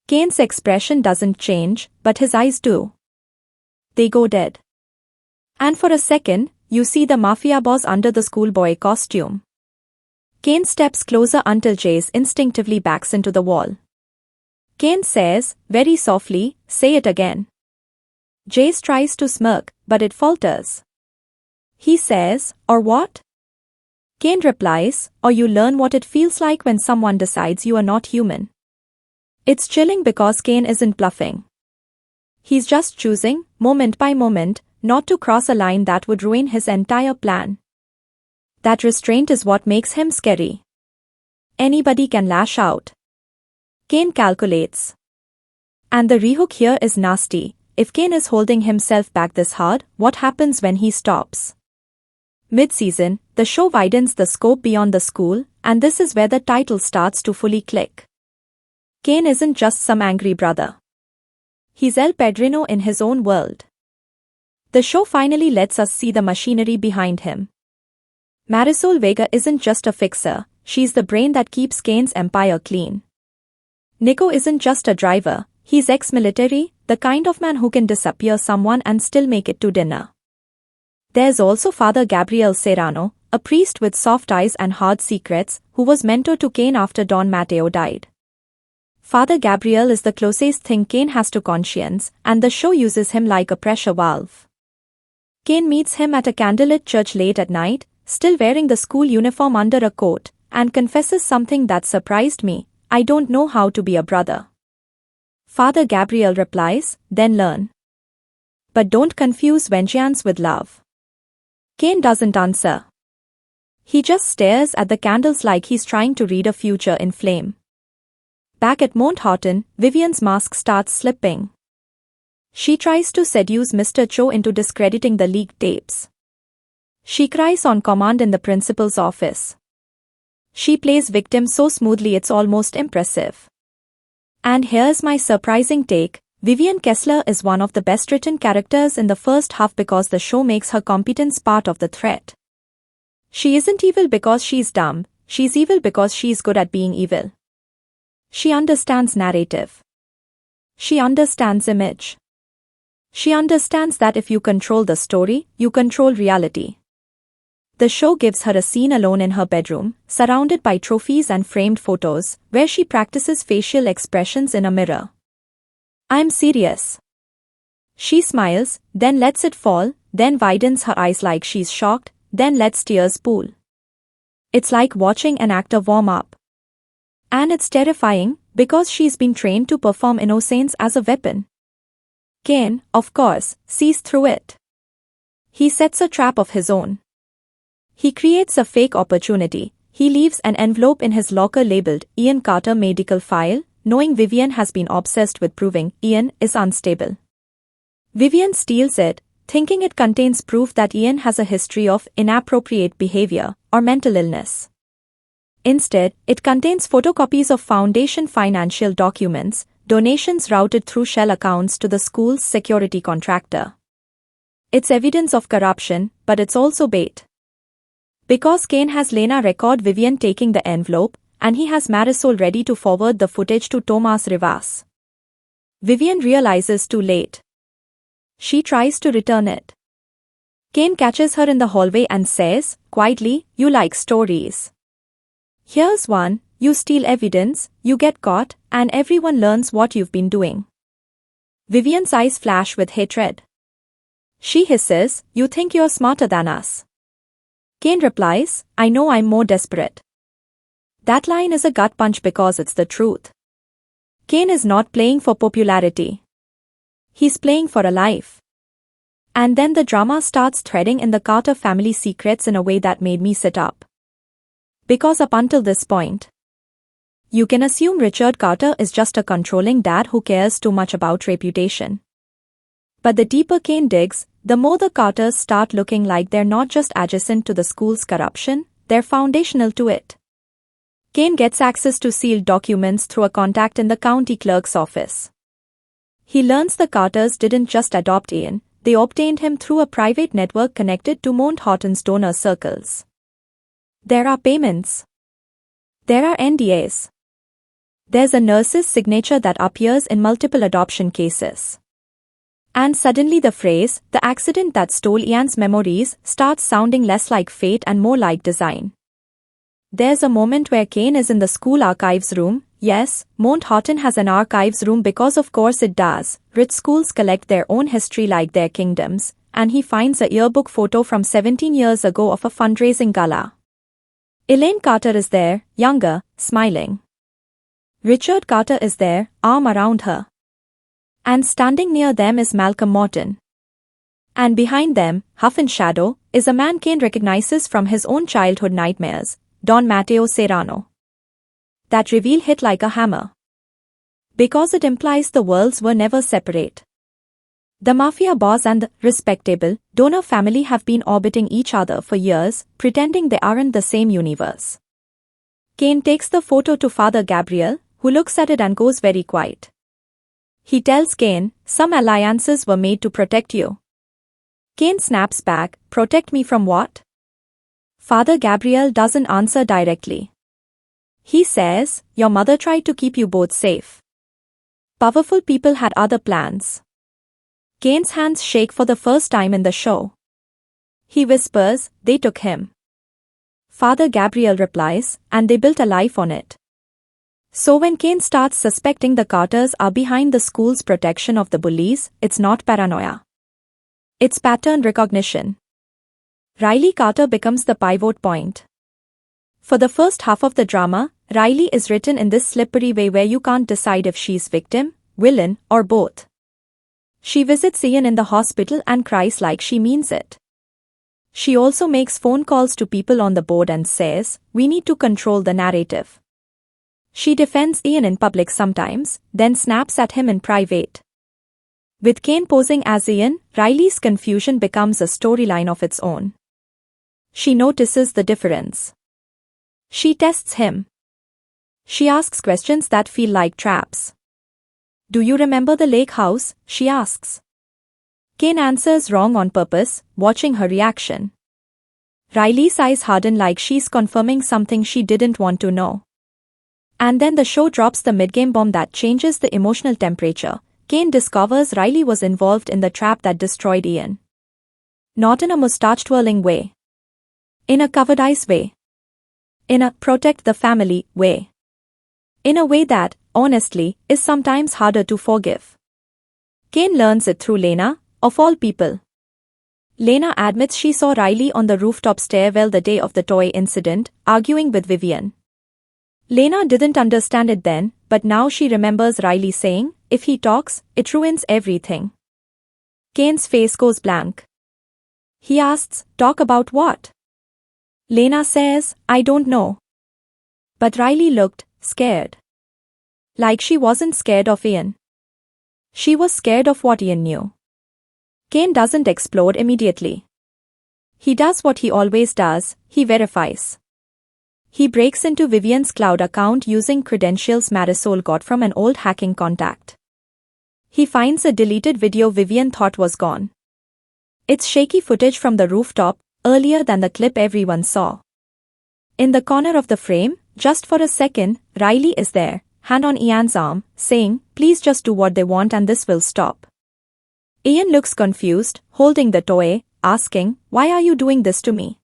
Kane's expression doesn't change, but his eyes do. They go dead. And for a second, you see the mafia boss under the schoolboy costume. Kane steps closer until Jace instinctively backs into the wall. Kane says, very softly, "Say it again." Jace tries to smirk, but it falters. He says, "Or what?" Kane replies, or you learn what it feels like when someone decides you are not human. It's chilling because Kane isn't bluffing. He's just choosing, moment by moment, not to cross a line that would ruin his entire plan. That restraint is what makes him scary. Anybody can lash out. Kane calculates. And the rehook here is nasty. If Kane is holding himself back this hard, what happens when he stops? Mid-season, the show widens the scope beyond the school, and this is where the title starts to fully click. Kane isn't just some angry brother. He's El Padrino in his own world. The show finally lets us see the machinery behind him. Marisol Vega isn't just a fixer, she's the brain that keeps Kane's empire clean. Nico isn't just a driver, he's ex-military, the kind of man who can disappear someone and still make it to dinner. There's also Father Gabriel Serrano, a priest with soft eyes and hard secrets, who was mentor to Kane after Don Mateo died. Father Gabriel is the closest thing Kane has to conscience, and the show uses him like a pressure valve. Kane meets him at a candlelit church late at night, still wearing the school uniform under a coat, and confesses something that surprised me: I don't know how to be a brother. Father Gabriel replies, then learn. But don't confuse vengeance with love. Kane doesn't answer. He just stares at the candles like he's trying to read a future in flame. Back at Mount Horton, Vivian's mask starts slipping. She tries to seduce Mr. Cho into discrediting the leaked tapes. She cries on command in the principal's office. She plays victim so smoothly it's almost impressive. And here's my surprising take: Vivian Kessler is one of the best-written characters in the first half because the show makes her competence part of the threat. She isn't evil because she's dumb, she's evil because she's good at being evil. She understands narrative. She understands image. She understands that if you control the story, you control reality. The show gives her a scene alone in her bedroom, surrounded by trophies and framed photos, where she practices facial expressions in a mirror. I'm serious. She smiles, then lets it fall, then widens her eyes like she's shocked, then lets tears pool. It's like watching an actor warm up. And it's terrifying, because she's been trained to perform innocence as a weapon. Kane, of course, sees through it. He sets a trap of his own. He creates a fake opportunity. He leaves an envelope in his locker labeled Ian Carter Medical File, knowing Vivian has been obsessed with proving Ian is unstable. Vivian steals it, thinking it contains proof that Ian has a history of inappropriate behavior or mental illness. Instead, it contains photocopies of Foundation financial documents, donations routed through shell accounts to the school's security contractor. It's evidence of corruption, but it's also bait. Because Kane has Lena record Vivian taking the envelope, and he has Marisol ready to forward the footage to Tomas Rivas. Vivian realizes too late. She tries to return it. Kane catches her in the hallway and says, quietly, "You like stories. Here's one: you steal evidence, you get caught, and everyone learns what you've been doing." Vivian's eyes flash with hatred. She hisses, "You think you're smarter than us." Kane replies, "I know I'm more desperate." That line is a gut punch because it's the truth. Kane is not playing for popularity. He's playing for a life. And then the drama starts threading in the Carter family secrets in a way that made me sit up. Because up until this point, you can assume Richard Carter is just a controlling dad who cares too much about reputation. But the deeper Kane digs, the more the Carters start looking like they're not just adjacent to the school's corruption, they're foundational to it. Kane gets access to sealed documents through a contact in the county clerk's office. He learns the Carters didn't just adopt Ian, they obtained him through a private network connected to Mount Horton's donor circles. There are payments. There are NDAs. There's a nurse's signature that appears in multiple adoption cases. And suddenly the phrase, "the accident that stole Ian's memories," starts sounding less like fate and more like design. There's a moment where Kane is in the school archives room. Yes, Mount Horton has an archives room because of course it does. Rich schools collect their own history like their kingdoms, and he finds a yearbook photo from 17 years ago of a fundraising gala. Elaine Carter is there, younger, smiling. Richard Carter is there, arm around her. And standing near them is Malcolm Morton. And behind them, half in shadow, is a man Kane recognizes from his own childhood nightmares, Don Matteo Serrano. That reveal hit like a hammer. Because it implies the worlds were never separate. The mafia boss and the respectable donor family have been orbiting each other for years, pretending they aren't the same universe. Kane takes the photo to Father Gabriel, who looks at it and goes very quiet. He tells Kane, "Some alliances were made to protect you." Kane snaps back, "Protect me from what?" Father Gabriel doesn't answer directly. He says, "Your mother tried to keep you both safe. Powerful people had other plans." Kane's hands shake for the first time in the show. He whispers, "They took him." Father Gabriel replies, "And they built a life on it." So when Kane starts suspecting the Carters are behind the school's protection of the bullies, it's not paranoia. It's pattern recognition. Riley Carter becomes the pivot point. For the first half of the drama, Riley is written in this slippery way where you can't decide if she's victim, villain, or both. She visits Ian in the hospital and cries like she means it. She also makes phone calls to people on the board and says, "We need to control the narrative." She defends Ian in public sometimes, then snaps at him in private. With Kane posing as Ian, Riley's confusion becomes a storyline of its own. She notices the difference. She tests him. She asks questions that feel like traps. "Do you remember the lake house?" she asks. Kane answers wrong on purpose, watching her reaction. Riley's eyes harden like she's confirming something she didn't want to know. And then the show drops the mid-game bomb that changes the emotional temperature. Kane discovers Riley was involved in the trap that destroyed Ian. Not in a mustache-twirling way. In a covered eyes way. In a protect the family way. In a way that, honestly, is sometimes harder to forgive. Kane learns it through Lena, of all people. Lena admits she saw Riley on the rooftop stairwell the day of the toy incident, arguing with Vivian. Lena didn't understand it then, but now she remembers Riley saying, "If he talks, it ruins everything." Kane's face goes blank. He asks, "Talk about what?" Lena says, "I don't know." But Riley looked scared. Like she wasn't scared of Ian. She was scared of what Ian knew. Kane doesn't explode immediately. He does what he always does, he verifies. He breaks into Vivian's cloud account using credentials Marisol got from an old hacking contact. He finds a deleted video Vivian thought was gone. It's shaky footage from the rooftop, earlier than the clip everyone saw. In the corner of the frame, just for a second, Riley is there, hand on Ian's arm, saying, "Please just do what they want and this will stop." Ian looks confused, holding the toy, asking, "Why are you doing this to me?"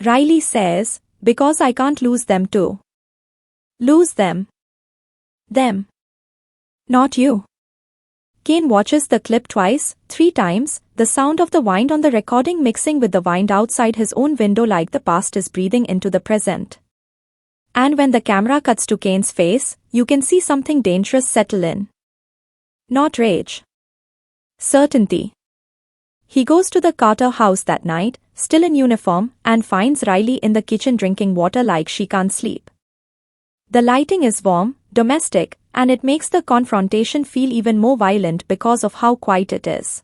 Riley says, "Because I can't lose them too." Lose them. Them. Not you. Kane watches the clip twice, 3 times, the sound of the wind on the recording mixing with the wind outside his own window like the past is breathing into the present. And when the camera cuts to Kane's face, you can see something dangerous settle in. Not rage. Certainty. He goes to the Carter house that night, still in uniform, and finds Riley in the kitchen drinking water like she can't sleep. The lighting is warm, domestic, and it makes the confrontation feel even more violent because of how quiet it is.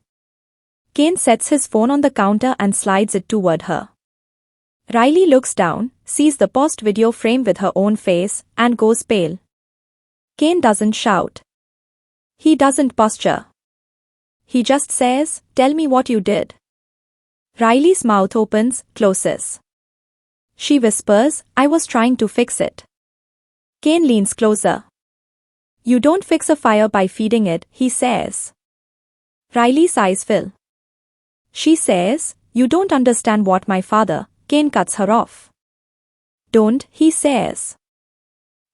Kane sets his phone on the counter and slides it toward her. Riley looks down, sees the paused video frame with her own face, and goes pale. Kane doesn't shout. He doesn't posture. He just says, "Tell me what you did." Riley's mouth opens, closes. She whispers, "I was trying to fix it." Kane leans closer. "You don't fix a fire by feeding it," he says. Riley's eyes fill. She says, "You don't understand what my father." Kane cuts her off. "Don't," he says.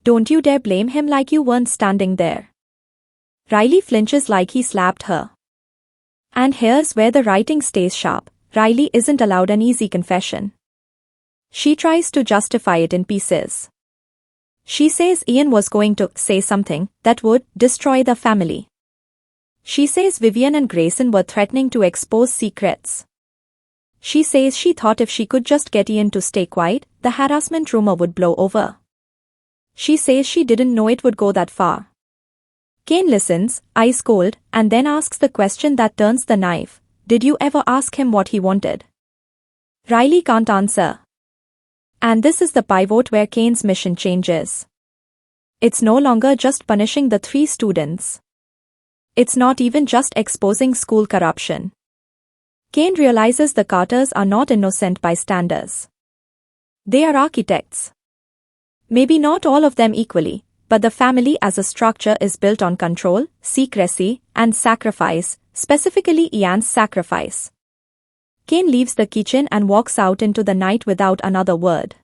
"Don't you dare blame him like you weren't standing there." Riley flinches like he slapped her. And here's where the writing stays sharp. Riley isn't allowed an easy confession. She tries to justify it in pieces. She says Ian was going to say something that would destroy the family. She says Vivian and Grayson were threatening to expose secrets. She says she thought if she could just get Ian to stay quiet, the harassment rumor would blow over. She says she didn't know it would go that far. Kane listens, ice cold, and then asks the question that turns the knife. Did you ever ask him what he wanted? Riley can't answer. And this is the pivot where Kane's mission changes. It's no longer just punishing the 3 students. It's not even just exposing school corruption. Kane realizes the Carters are not innocent bystanders. They are architects. Maybe not all of them equally, but the family as a structure is built on control, secrecy, and sacrifice, specifically Ian's sacrifice. Kane leaves the kitchen and walks out into the night without another word.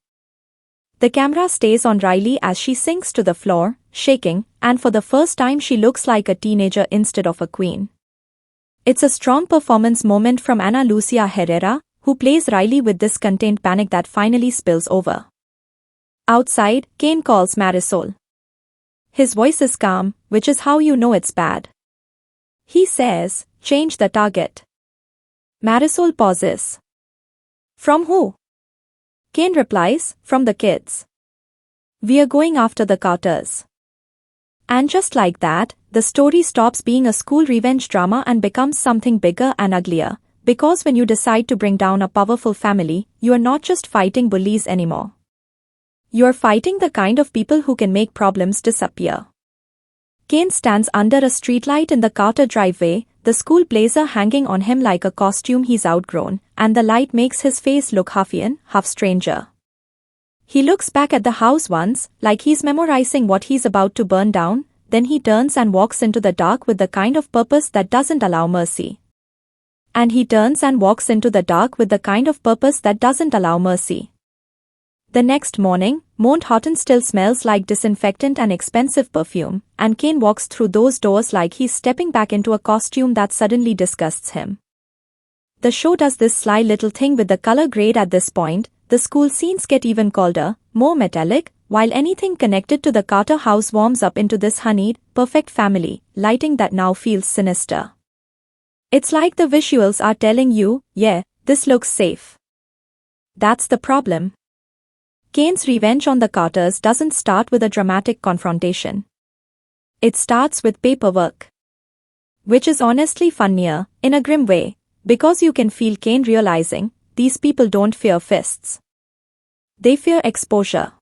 The camera stays on Riley as she sinks to the floor, shaking, and for the first time she looks like a teenager instead of a queen. It's a strong performance moment from Ana Lucia Herrera, who plays Riley with this contained panic that finally spills over. Outside, Kane calls Marisol. His voice is calm, which is how you know it's bad. He says, "Change the target." Marisol pauses. "From who?" Kane replies, "From the kids. We're going after the Carters." And just like that, the story stops being a school revenge drama and becomes something bigger and uglier, because when you decide to bring down a powerful family, you are not just fighting bullies anymore. You are fighting the kind of people who can make problems disappear. Kane stands under a streetlight in the Carter driveway, the school blazer hanging on him like a costume he's outgrown, and the light makes his face look half Ian, half stranger. He looks back at the house once, like he's memorizing what he's about to burn down, then he turns and walks into the dark with the kind of purpose that doesn't allow mercy. And he turns and walks into the dark with the kind of purpose that doesn't allow mercy. The next morning, Mount Houghton still smells like disinfectant and expensive perfume, and Kane walks through those doors like he's stepping back into a costume that suddenly disgusts him. The show does this sly little thing with the color grade at this point. The school scenes get even colder, more metallic, while anything connected to the Carter house warms up into this honeyed, perfect family, lighting that now feels sinister. It's like the visuals are telling you, yeah, this looks safe. That's the problem. Kane's revenge on the Carters doesn't start with a dramatic confrontation. It starts with paperwork. Which is honestly funnier, in a grim way, because you can feel Kane realizing, these people don't fear fists. They fear exposure.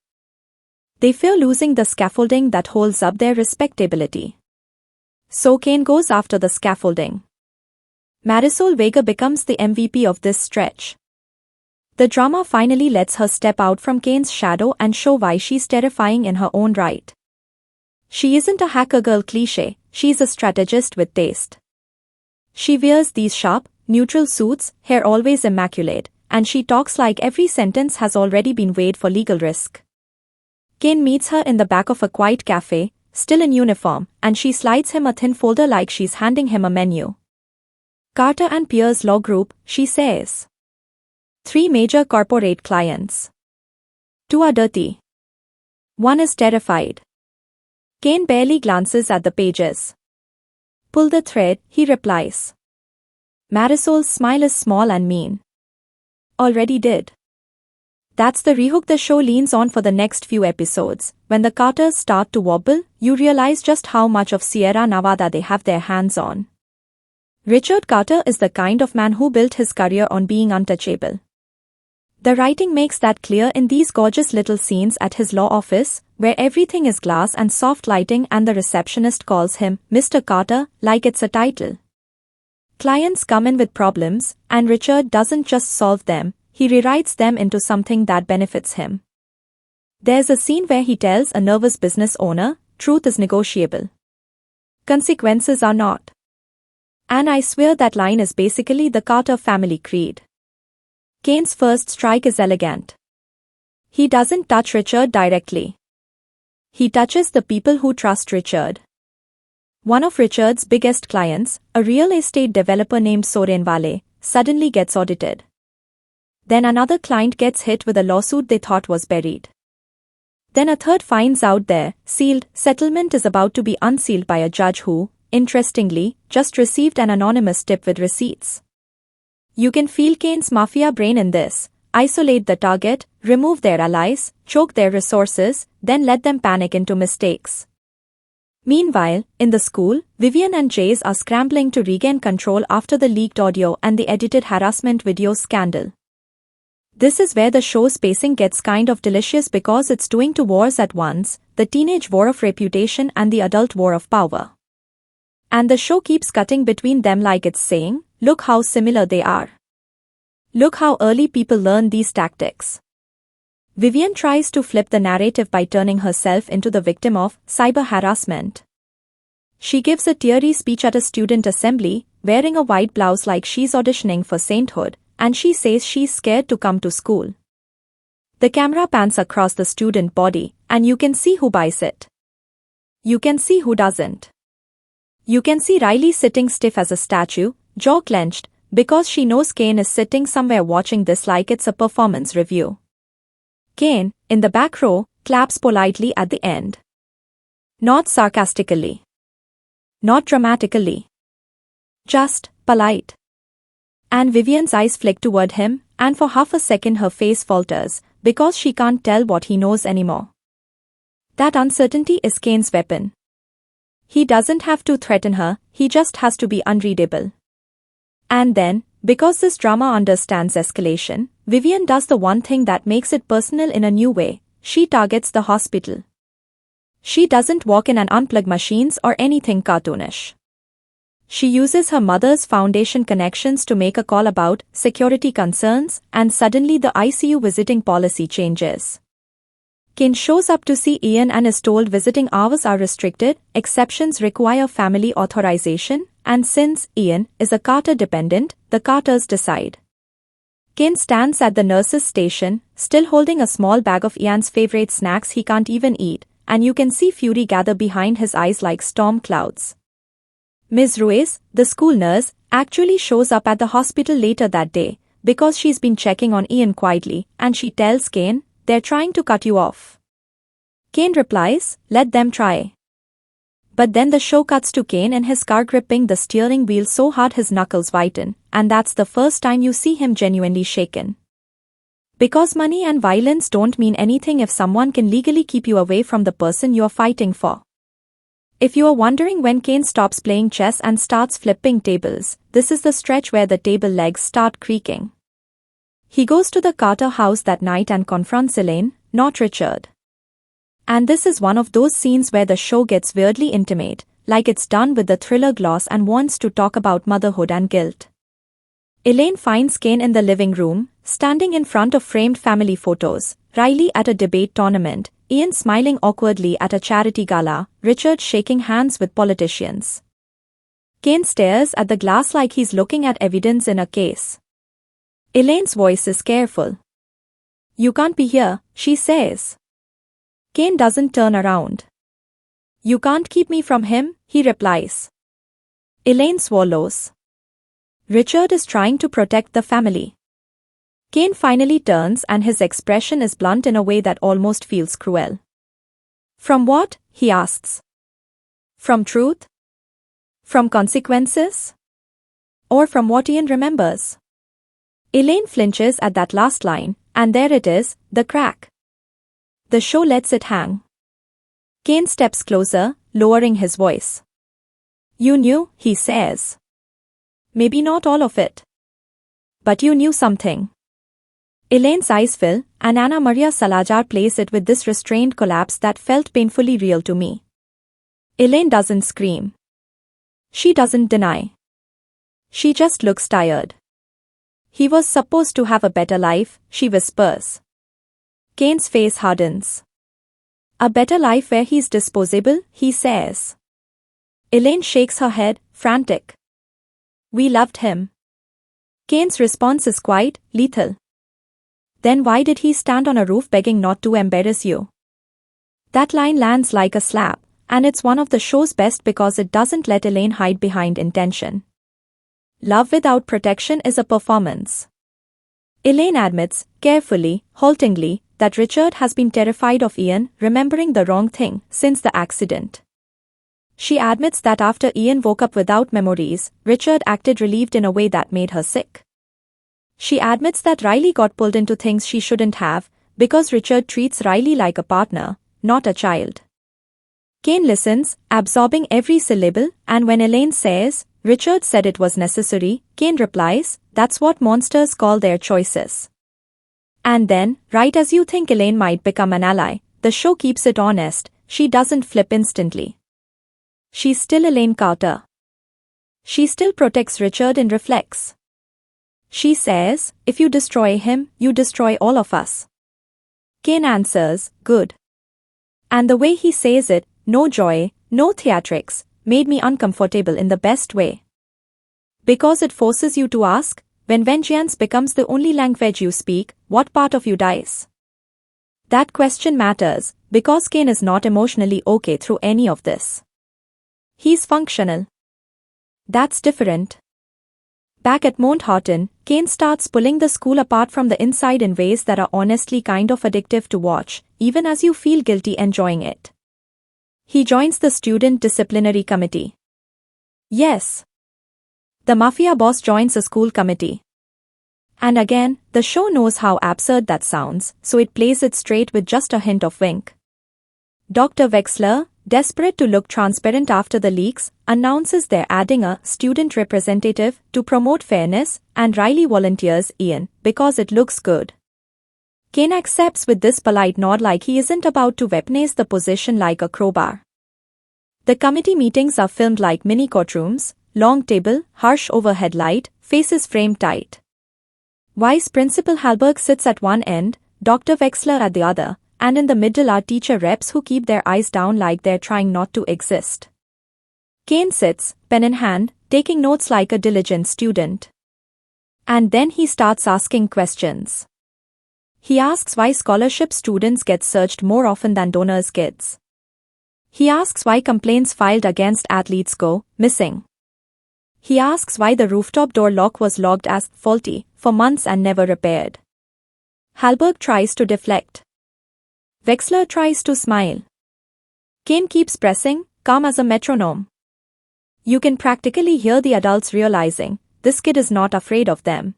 They fear losing the scaffolding that holds up their respectability. So Kane goes after the scaffolding. Marisol Vega becomes the MVP of this stretch. The drama finally lets her step out from Kane's shadow and show why she's terrifying in her own right. She isn't a hacker girl cliché, she's a strategist with taste. She wears these sharp, neutral suits, hair always immaculate, and she talks like every sentence has already been weighed for legal risk. Kane meets her in the back of a quiet cafe, still in uniform, and she slides him a thin folder like she's handing him a menu. Carter and Pierce Law Group, she says. 3 major corporate clients. 2 are dirty. 1 is terrified. Kane barely glances at the pages. Pull the thread, he replies. Marisol's smile is small and mean. Already did. That's the rehook the show leans on for the next few episodes. When the Carters start to wobble, you realize just how much of Sierra Nevada they have their hands on. Richard Carter is the kind of man who built his career on being untouchable. The writing makes that clear in these gorgeous little scenes at his law office, where everything is glass and soft lighting and the receptionist calls him Mr. Carter, like it's a title. Clients come in with problems, and Richard doesn't just solve them, he rewrites them into something that benefits him. There's a scene where he tells a nervous business owner, truth is negotiable. Consequences are not. And I swear that line is basically the Carter family creed. Kane's first strike is elegant. He doesn't touch Richard directly. He touches the people who trust Richard. One of Richard's biggest clients, a real estate developer named Soren Vale, suddenly gets audited. Then another client gets hit with a lawsuit they thought was buried. Then a third finds out their sealed settlement is about to be unsealed by a judge who, interestingly, just received an anonymous tip with receipts. You can feel Kane's mafia brain in this. Isolate the target, remove their allies, choke their resources, then let them panic into mistakes. Meanwhile, in the school, Vivian and Jace are scrambling to regain control after the leaked audio and the edited harassment videos scandal. This is where the show's pacing gets kind of delicious because it's doing two wars at once, the teenage war of reputation and the adult war of power. And the show keeps cutting between them like it's saying, look how similar they are. Look how early people learn these tactics. Vivian tries to flip the narrative by turning herself into the victim of cyber harassment. She gives a teary speech at a student assembly, wearing a white blouse like she's auditioning for sainthood, and she says she's scared to come to school. The camera pans across the student body, and you can see who buys it. You can see who doesn't. You can see Riley sitting stiff as a statue, jaw clenched, because she knows Kane is sitting somewhere watching this like it's a performance review. Kane, in the back row, claps politely at the end. Not sarcastically. Not dramatically. Just polite. And Vivian's eyes flick toward him, and for half a second her face falters, because she can't tell what he knows anymore. That uncertainty is Kane's weapon. He doesn't have to threaten her, he just has to be unreadable. And then, because this drama understands escalation, Vivian does the one thing that makes it personal in a new way. She targets the hospital. She doesn't walk in and unplug machines or anything cartoonish. She uses her mother's foundation connections to make a call about security concerns, and suddenly the ICU visiting policy changes. Kane shows up to see Ian and is told visiting hours are restricted, exceptions require family authorization, and since Ian is a Carter dependent, the Carters decide. Kane stands at the nurse's station, still holding a small bag of Ian's favorite snacks he can't even eat, and you can see fury gather behind his eyes like storm clouds. Ms. Ruiz, the school nurse, actually shows up at the hospital later that day, because she's been checking on Ian quietly, and she tells Kane, "They're trying to cut you off." Kane replies, "Let them try." But then the show cuts to Kane in his car gripping the steering wheel so hard his knuckles whiten, and that's the first time you see him genuinely shaken. Because money and violence don't mean anything if someone can legally keep you away from the person you're fighting for. If you are wondering when Kane stops playing chess and starts flipping tables, this is the stretch where the table legs start creaking. He goes to the Carter house that night and confronts Elaine, not Richard. And this is one of those scenes where the show gets weirdly intimate, like it's done with the thriller gloss and wants to talk about motherhood and guilt. Elaine finds Kane in the living room, standing in front of framed family photos, Riley at a debate tournament, Ian smiling awkwardly at a charity gala, Richard shaking hands with politicians. Kane stares at the glass like he's looking at evidence in a case. Elaine's voice is careful. "You can't be here," she says. Kane doesn't turn around. "You can't keep me from him," he replies. Elaine swallows. Richard is trying to protect the family. Kane finally turns and his expression is blunt in a way that almost feels cruel. "From what?" he asks. "From truth? From consequences? Or from what Ian remembers?" Elaine flinches at that last line, and there it is, the crack. The show lets it hang. Kane steps closer, lowering his voice. "You knew," he says. "Maybe not all of it. But you knew something." Elaine's eyes fill, and Ana Maria Salazar plays it with this restrained collapse that felt painfully real to me. Elaine doesn't scream. She doesn't deny. She just looks tired. "He was supposed to have a better life," she whispers. Kane's face hardens. "A better life where he's disposable," he says. Elaine shakes her head, frantic. "We loved him." Kane's response is quite lethal. "Then why did he stand on a roof begging not to embarrass you?" That line lands like a slap, and it's one of the show's best because it doesn't let Elaine hide behind intention. Love without protection is a performance. Elaine admits, carefully, haltingly, that Richard has been terrified of Ian remembering the wrong thing since the accident. She admits that after Ian woke up without memories, Richard acted relieved in a way that made her sick. She admits that Riley got pulled into things she shouldn't have, because Richard treats Riley like a partner, not a child. Kane listens, absorbing every syllable, and when Elaine says, Richard said it was necessary, Kane replies, that's what monsters call their choices. And then, right as you think Elaine might become an ally, the show keeps it honest, she doesn't flip instantly. She's still Elaine Carter. She still protects Richard and reflects. She says, if you destroy him, you destroy all of us. Kane answers, good. And the way he says it, no joy, no theatrics, made me uncomfortable in the best way. Because it forces you to ask, when vengeance becomes the only language you speak, what part of you dies? That question matters, because Kane is not emotionally okay through any of this. He's functional. That's different. Back at Mount Horton, Kane starts pulling the school apart from the inside in ways that are honestly kind of addictive to watch, even as you feel guilty enjoying it. He joins the student disciplinary committee. Yes. The mafia boss joins a school committee. And again, the show knows how absurd that sounds, so it plays it straight with just a hint of wink. Dr. Wexler, desperate to look transparent after the leaks, announces they're adding a student representative to promote fairness, and Riley volunteers Ian because it looks good. Kane accepts with this polite nod like he isn't about to weaponize the position like a crowbar. The committee meetings are filmed like mini courtrooms, long table, harsh overhead light, faces framed tight. Vice Principal Hallberg sits at one end, Dr. Wexler at the other, and in the middle are teacher reps who keep their eyes down like they're trying not to exist. Kane sits, pen in hand, taking notes like a diligent student. And then he starts asking questions. He asks why scholarship students get searched more often than donors' kids. He asks why complaints filed against athletes go missing. He asks why the rooftop door lock was logged as faulty for months and never repaired. Hallberg tries to deflect. Wexler tries to smile. Kane keeps pressing, calm as a metronome. You can practically hear the adults realizing, this kid is not afraid of them.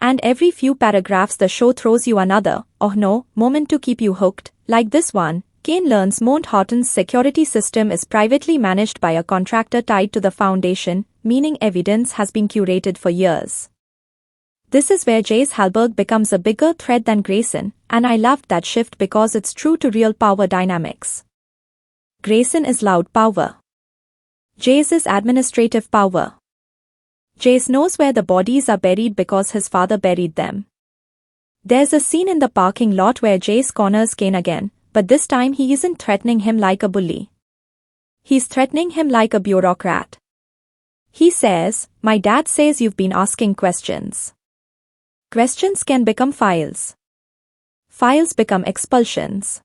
And every few paragraphs the show throws you another, oh no, moment to keep you hooked, like this one. Kane learns Mount Horton's security system is privately managed by a contractor tied to the foundation, meaning evidence has been curated for years. This is where Jace Hallberg becomes a bigger threat than Grayson, and I loved that shift because it's true to real power dynamics. Grayson is loud power. Jace is administrative power. Jace knows where the bodies are buried because his father buried them. There's a scene in the parking lot where Jace corners Kane again, but this time he isn't threatening him like a bully. He's threatening him like a bureaucrat. He says, my dad says you've been asking questions. Questions can become files. Files become expulsions.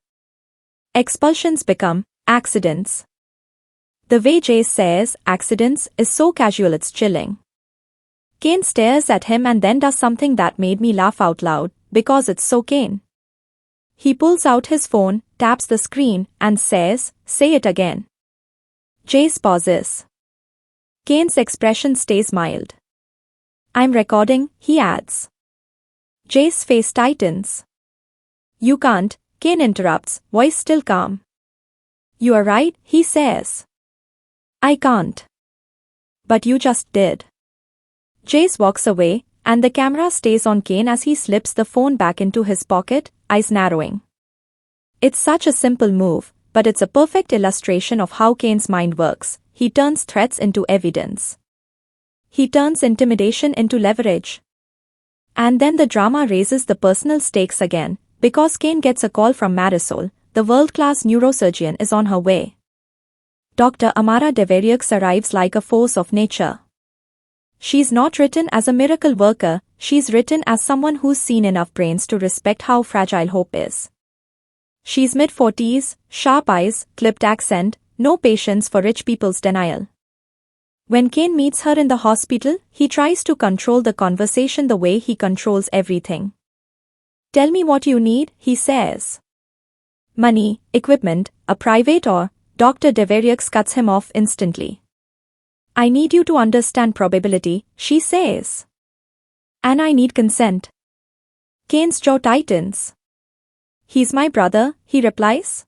Expulsions become accidents. The way Jace says accidents is so casual it's chilling. Kane stares at him and then does something that made me laugh out loud, because it's so Kane. He pulls out his phone, taps the screen, and says, say it again. Jace pauses. Kane's expression stays mild. I'm recording, he adds. Jace's face tightens. You can't, Kane interrupts, voice still calm. You are right, he says. I can't. But you just did. Jace walks away, and the camera stays on Kane as he slips the phone back into his pocket, eyes narrowing. It's such a simple move, but it's a perfect illustration of how Kane's mind works. He turns threats into evidence. He turns intimidation into leverage. And then the drama raises the personal stakes again, because Kane gets a call from Marisol, the world-class neurosurgeon is on her way. Dr. Amara Deverieux arrives like a force of nature. She's not written as a miracle worker, she's written as someone who's seen enough brains to respect how fragile hope is. She's mid-40s, sharp eyes, clipped accent, no patience for rich people's denial. When Kane meets her in the hospital, he tries to control the conversation the way he controls everything. Tell me what you need, he says. Money, equipment, a private or, Dr. Deveriux cuts him off instantly. I need you to understand probability, she says. And I need consent. Kane's jaw tightens. He's my brother, he replies.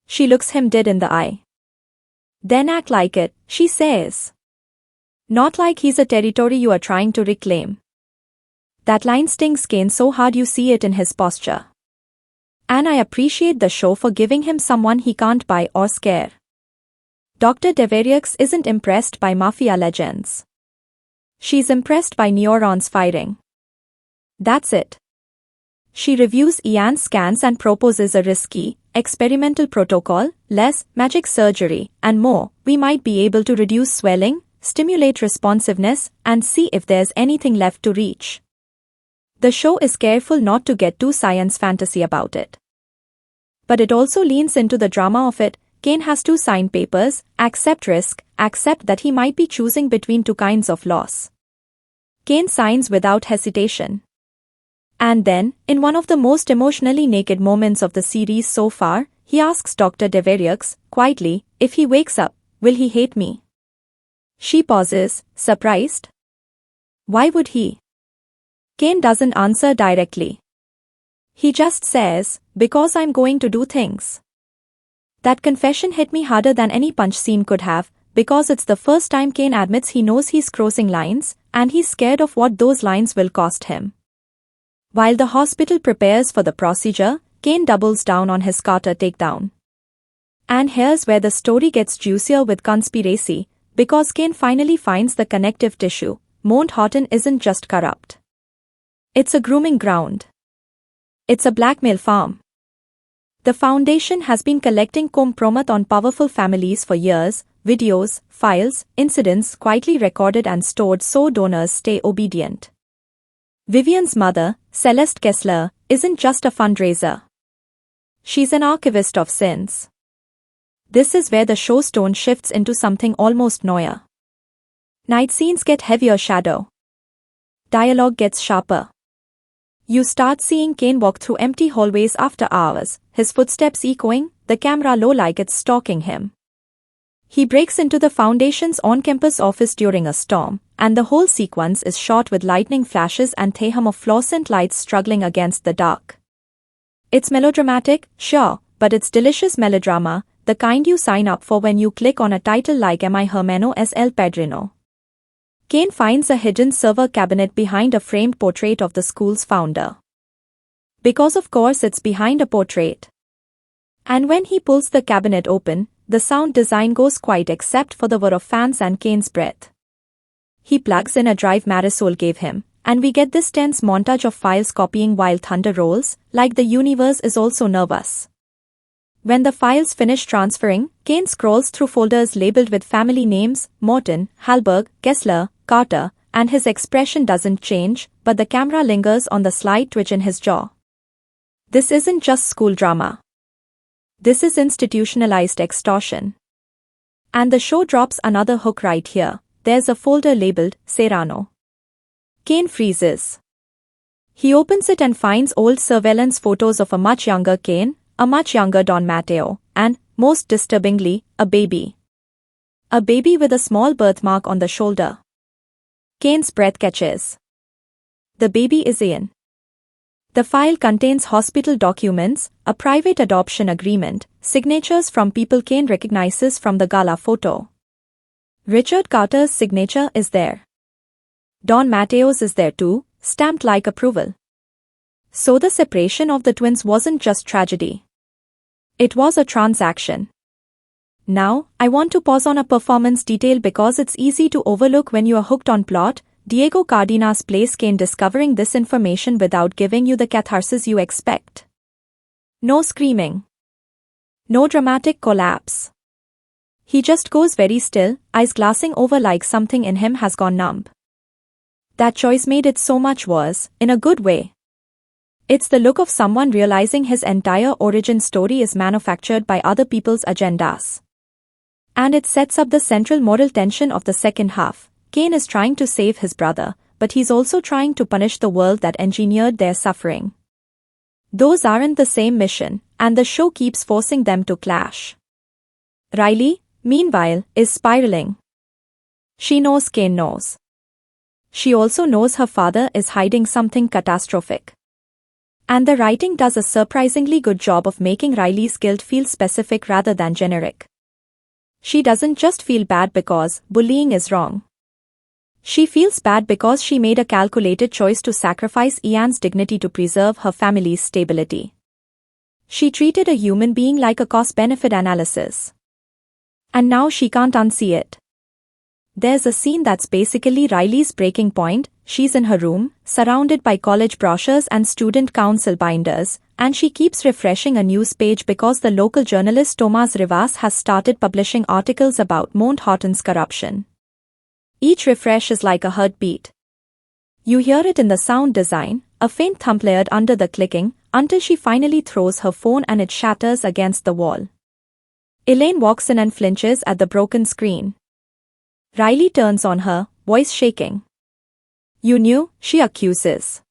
She looks him dead in the eye. Then act like it, she says. Not like he's a territory you are trying to reclaim. That line stings Kane so hard you see it in his posture. And I appreciate the show for giving him someone he can't buy or scare. Dr. Deveriux isn't impressed by mafia legends. She's impressed by neurons firing. That's it. She reviews Ian's scans and proposes a risky, experimental protocol, less magic surgery, and more. We might be able to reduce swelling, stimulate responsiveness, and see if there's anything left to reach. The show is careful not to get too science fantasy about it. But it also leans into the drama of it. Kane has to sign papers, accept risk, accept that he might be choosing between two kinds of loss. Kane signs without hesitation. And then, in one of the most emotionally naked moments of the series so far, he asks Dr. Deveriux, quietly, if he wakes up, will he hate me? She pauses, surprised. Why would he? Kane doesn't answer directly. He just says, because I'm going to do things. That confession hit me harder than any punch scene could have, because it's the first time Kane admits he knows he's crossing lines, and he's scared of what those lines will cost him. While the hospital prepares for the procedure, Kane doubles down on his Carter takedown. And here's where the story gets juicier with conspiracy, because Kane finally finds the connective tissue. Mount Horton isn't just corrupt. It's a grooming ground. It's a blackmail farm. The Foundation has been collecting compromise on powerful families for years, videos, files, incidents quietly recorded and stored so donors stay obedient. Vivian's mother, Celeste Kessler, isn't just a fundraiser. She's an archivist of sins. This is where the show's tone shifts into something almost noir. Night scenes get heavier shadow. Dialogue gets sharper. You start seeing Kane walk through empty hallways after hours, his footsteps echoing, the camera low like it's stalking him. He breaks into the Foundation's on-campus office during a storm, and the whole sequence is shot with lightning flashes and the hum of fluorescent lights struggling against the dark. It's melodramatic, sure, but it's delicious melodrama, the kind you sign up for when you click on a title like Am I Hermano es el Padrino? Kane finds a hidden silver cabinet behind a framed portrait of the school's founder. Because of course it's behind a portrait. And when he pulls the cabinet open, the sound design goes quiet except for the whir of fans and Kane's breath. He plugs in a drive Marisol gave him, and we get this tense montage of files copying while thunder rolls, like the universe is also nervous. When the files finish transferring, Kane scrolls through folders labeled with family names, Morton, Hallberg, Kessler, Carter, and his expression doesn't change, but the camera lingers on the slight twitch in his jaw. This isn't just school drama. This is institutionalized extortion. And the show drops another hook right here. There's a folder labeled Serrano. Kane freezes. He opens it and finds old surveillance photos of a much younger Kane, a much younger Don Matteo, and, most disturbingly, a baby. A baby with a small birthmark on the shoulder. Kane's breath catches. The baby is Ian. The file contains hospital documents, a private adoption agreement, signatures from people Kane recognizes from the gala photo. Richard Carter's signature is there. Don Matteo's is there too, stamped like approval. So the separation of the twins wasn't just tragedy. It was a transaction. Now, I want to pause on a performance detail because it's easy to overlook when you are hooked on plot. Diego Cardenas plays Kane discovering this information without giving you the catharsis you expect. No screaming. No dramatic collapse. He just goes very still, eyes glassing over like something in him has gone numb. That choice made it so much worse, in a good way. It's the look of someone realizing his entire origin story is manufactured by other people's agendas. And it sets up the central moral tension of the second half. Kane is trying to save his brother, but he's also trying to punish the world that engineered their suffering. Those aren't the same mission, and the show keeps forcing them to clash. Riley, meanwhile, is spiraling. She knows Kane knows. She also knows her father is hiding something catastrophic. And the writing does a surprisingly good job of making Riley's guilt feel specific rather than generic. She doesn't just feel bad because bullying is wrong. She feels bad because she made a calculated choice to sacrifice Ian's dignity to preserve her family's stability. She treated a human being like a cost-benefit analysis. And now she can't unsee it. There's a scene that's basically Riley's breaking point. She's in her room, surrounded by college brochures and student council binders, and she keeps refreshing a news page because the local journalist Thomas Rivas has started publishing articles about Mount Horton's corruption. Each refresh is like a heartbeat. You hear it in the sound design, a faint thump layered under the clicking, until she finally throws her phone and it shatters against the wall. Elaine walks in and flinches at the broken screen. Riley turns on her, voice shaking. "You knew," she accuses.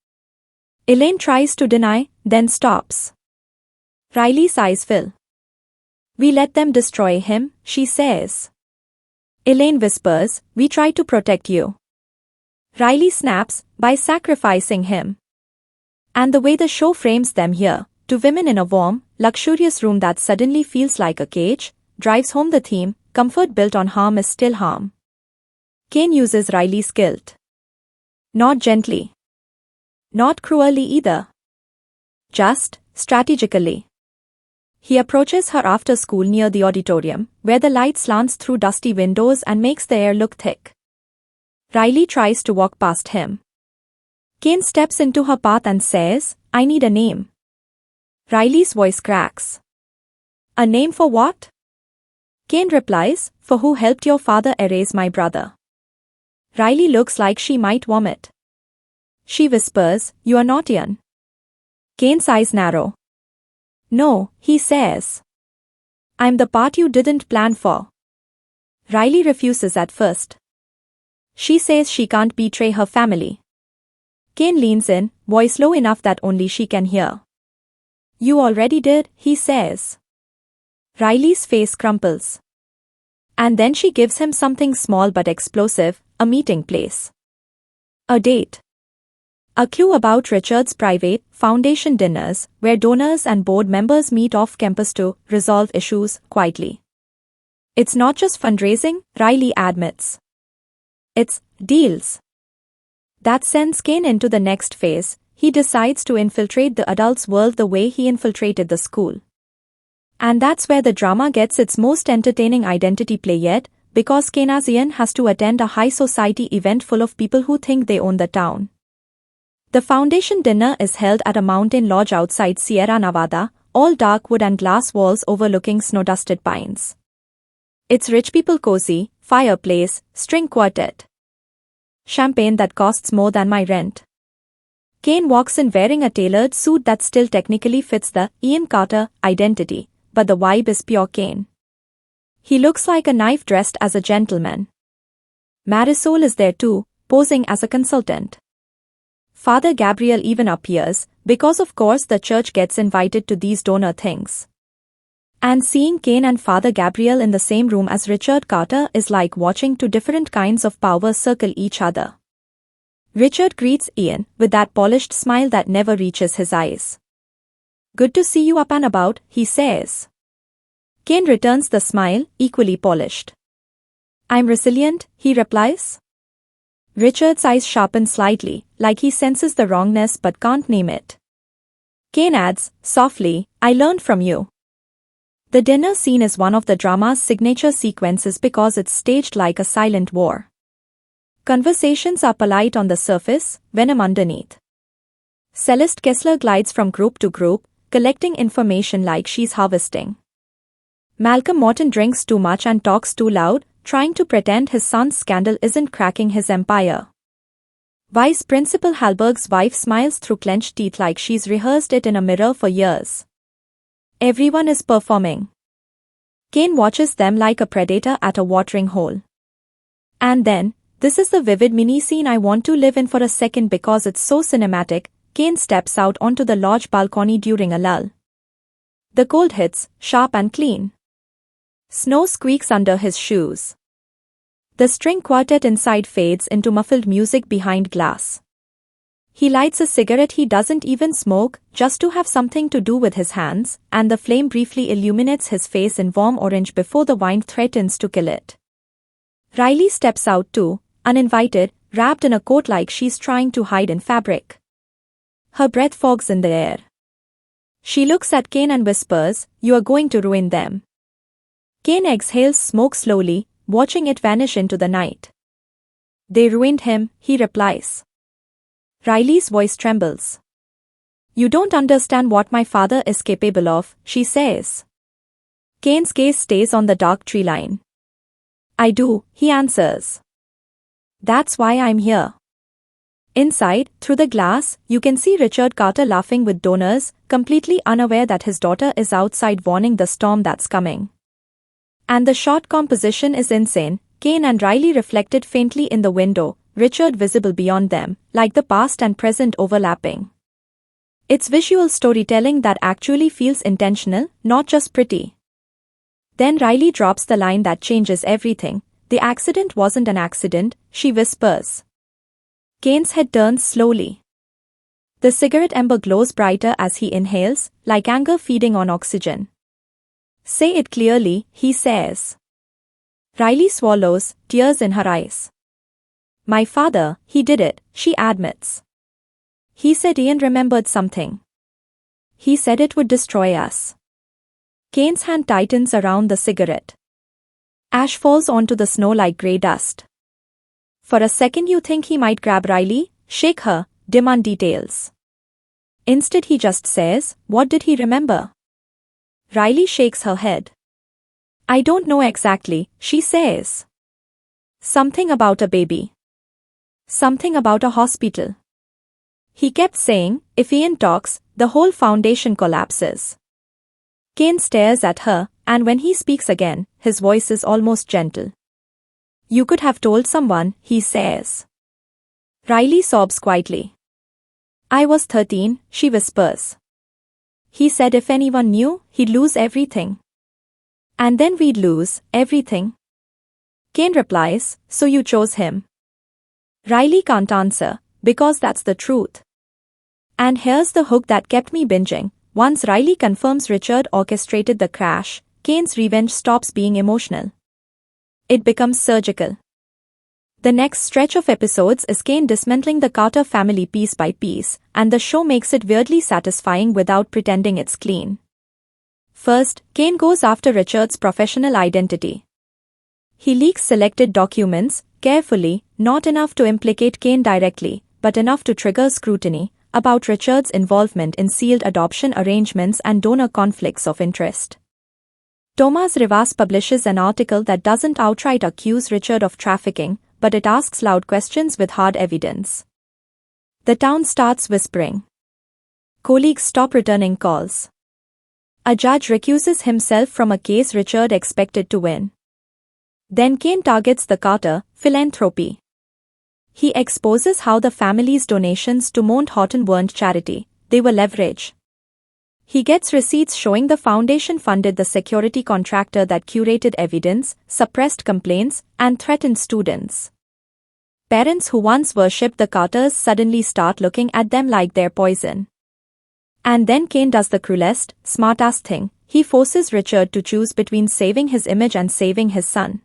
Elaine tries to deny, then stops. Riley's eyes fill. "We let them destroy him," she says. Elaine whispers, "We try to protect you." Riley snaps, "By sacrificing him." And the way the show frames them here, two women in a warm, luxurious room that suddenly feels like a cage, drives home the theme, comfort built on harm is still harm. Kane uses Riley's guilt. Not gently. Not cruelly either. Just, strategically. He approaches her after school near the auditorium, where the light slants through dusty windows and makes the air look thick. Riley tries to walk past him. Kane steps into her path and says, "I need a name." Riley's voice cracks. "A name for what?" Kane replies, "For who helped your father erase my brother." Riley looks like she might vomit. She whispers, "You are not Ian." Kane's eyes narrow. "No," he says. "I'm the part you didn't plan for." Riley refuses at first. She says she can't betray her family. Kane leans in, voice low enough that only she can hear. "You already did," he says. Riley's face crumples. And then she gives him something small but explosive, a meeting place. A date. A clue about Richard's private, foundation dinners, where donors and board members meet off campus to resolve issues quietly. It's not just fundraising, Riley admits. It's deals. That sends Kane into the next phase. He decides to infiltrate the adults' world the way he infiltrated the school. And that's where the drama gets its most entertaining identity play yet, because Kane's Ian has to attend a high society event full of people who think they own the town. The foundation dinner is held at a mountain lodge outside Sierra Nevada, all dark wood and glass walls overlooking snow-dusted pines. It's rich people cozy, fireplace, string quartet. Champagne that costs more than my rent. Kane walks in wearing a tailored suit that still technically fits the Ian Carter identity, but the vibe is pure Kane. He looks like a knife dressed as a gentleman. Marisol is there too, posing as a consultant. Father Gabriel even appears, because of course the church gets invited to these donor things. And seeing Kane and Father Gabriel in the same room as Richard Carter is like watching two different kinds of power circle each other. Richard greets Ian with that polished smile that never reaches his eyes. "Good to see you up and about," he says. Kane returns the smile, equally polished. "I'm resilient," he replies. Richard's eyes sharpen slightly, like he senses the wrongness but can't name it. Kane adds, softly, "I learned from you." The dinner scene is one of the drama's signature sequences because it's staged like a silent war. Conversations are polite on the surface, venom underneath. Celeste Kessler glides from group to group, collecting information like she's harvesting. Malcolm Morton drinks too much and talks too loud, trying to pretend his son's scandal isn't cracking his empire. Vice Principal Halberg's wife smiles through clenched teeth like she's rehearsed it in a mirror for years. Everyone is performing. Kane watches them like a predator at a watering hole. And then, this is the vivid mini-scene I want to live in for a second because it's so cinematic. Kane steps out onto the lodge balcony during a lull. The cold hits, sharp and clean. Snow squeaks under his shoes. The string quartet inside fades into muffled music behind glass. He lights a cigarette he doesn't even smoke, just to have something to do with his hands, and the flame briefly illuminates his face in warm orange before the wind threatens to kill it. Riley steps out too, uninvited, wrapped in a coat like she's trying to hide in fabric. Her breath fogs in the air. She looks at Kane and whispers, "You are going to ruin them." Kane exhales smoke slowly, watching it vanish into the night. "They ruined him," he replies. Riley's voice trembles. "You don't understand what my father is capable of," she says. Kane's gaze stays on the dark tree line. "I do," he answers. "That's why I'm here." Inside, through the glass, you can see Richard Carter laughing with donors, completely unaware that his daughter is outside warning the storm that's coming. And the shot composition is insane. Kane and Riley reflected faintly in the window, Richard visible beyond them, like the past and present overlapping. It's visual storytelling that actually feels intentional, not just pretty. Then Riley drops the line that changes everything. "The accident wasn't an accident," she whispers. Kane's head turns slowly. The cigarette ember glows brighter as he inhales, like anger feeding on oxygen. "Say it clearly," he says. Riley swallows, tears in her eyes. "My father, he did it," she admits. "He said Ian remembered something. He said it would destroy us." Kane's hand tightens around the cigarette. Ash falls onto the snow like grey dust. For a second you think he might grab Riley, shake her, demand details. Instead he just says, "What did he remember?" Riley shakes her head. "I don't know exactly," she says. "Something about a baby. Something about a hospital." He kept saying, "If Ian talks, the whole foundation collapses." Kane stares at her, and when he speaks again, his voice is almost gentle. "You could have told someone," he says. Riley sobs quietly. "I was 13, she whispers. He said if anyone knew, he'd lose everything. And then we'd lose everything." Kane replies, "So you chose him?" Riley can't answer, because that's the truth. And here's the hook that kept me binging. Once Riley confirms Richard orchestrated the crash, Kane's revenge stops being emotional. It becomes surgical. The next stretch of episodes is Kane dismantling the Carter family piece by piece, and the show makes it weirdly satisfying without pretending it's clean. First, Kane goes after Richard's professional identity. He leaks selected documents, carefully, not enough to implicate Kane directly, but enough to trigger scrutiny, about Richard's involvement in sealed adoption arrangements and donor conflicts of interest. Thomas Rivas publishes an article that doesn't outright accuse Richard of trafficking, but it asks loud questions with hard evidence. The town starts whispering. Colleagues stop returning calls. A judge recuses himself from a case Richard expected to win. Then Kane targets the Carter philanthropy. He exposes how the family's donations to Mount Horton weren't charity, they were leverage. He gets receipts showing the foundation funded the security contractor that curated evidence, suppressed complaints, and threatened students. Parents who once worshipped the Carters suddenly start looking at them like they're poison. And then Kane does the cruelest, smartass thing. He forces Richard to choose between saving his image and saving his son.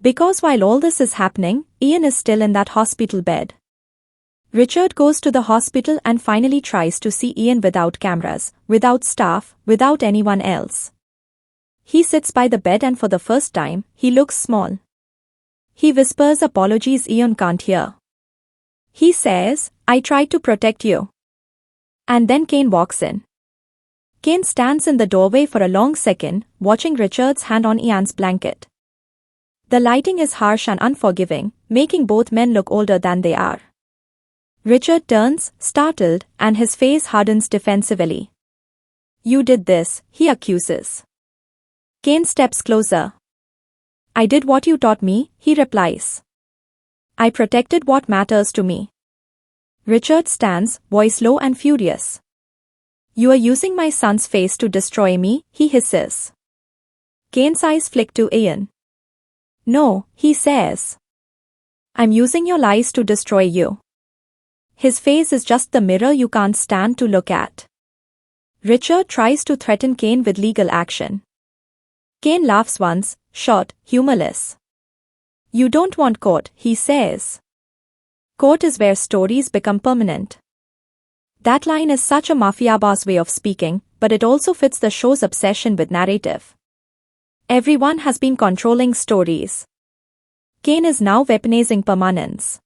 Because while all this is happening, Ian is still in that hospital bed. Richard goes to the hospital and finally tries to see Ian without cameras, without staff, without anyone else. He sits by the bed and for the first time, he looks small. He whispers apologies Ian can't hear. He says, "I tried to protect you." And then Kane walks in. Kane stands in the doorway for a long second, watching Richard's hand on Ian's blanket. The lighting is harsh and unforgiving, making both men look older than they are. Richard turns, startled, and his face hardens defensively. "You did this," he accuses. Kane steps closer. I did what you taught me, he replies. I protected what matters to me. Richard stands, voice low and furious. You are using my son's face to destroy me, he hisses. Kane's eyes flick to Ian. No, he says. I'm using your lies to destroy you. His face is just the mirror you can't stand to look at. Richard tries to threaten Kane with legal action. Kane laughs once, short, humorless. You don't want court, he says. Court is where stories become permanent. That line is such a mafia boss way of speaking, but it also fits the show's obsession with narrative. Everyone has been controlling stories. Kane is now weaponizing permanence.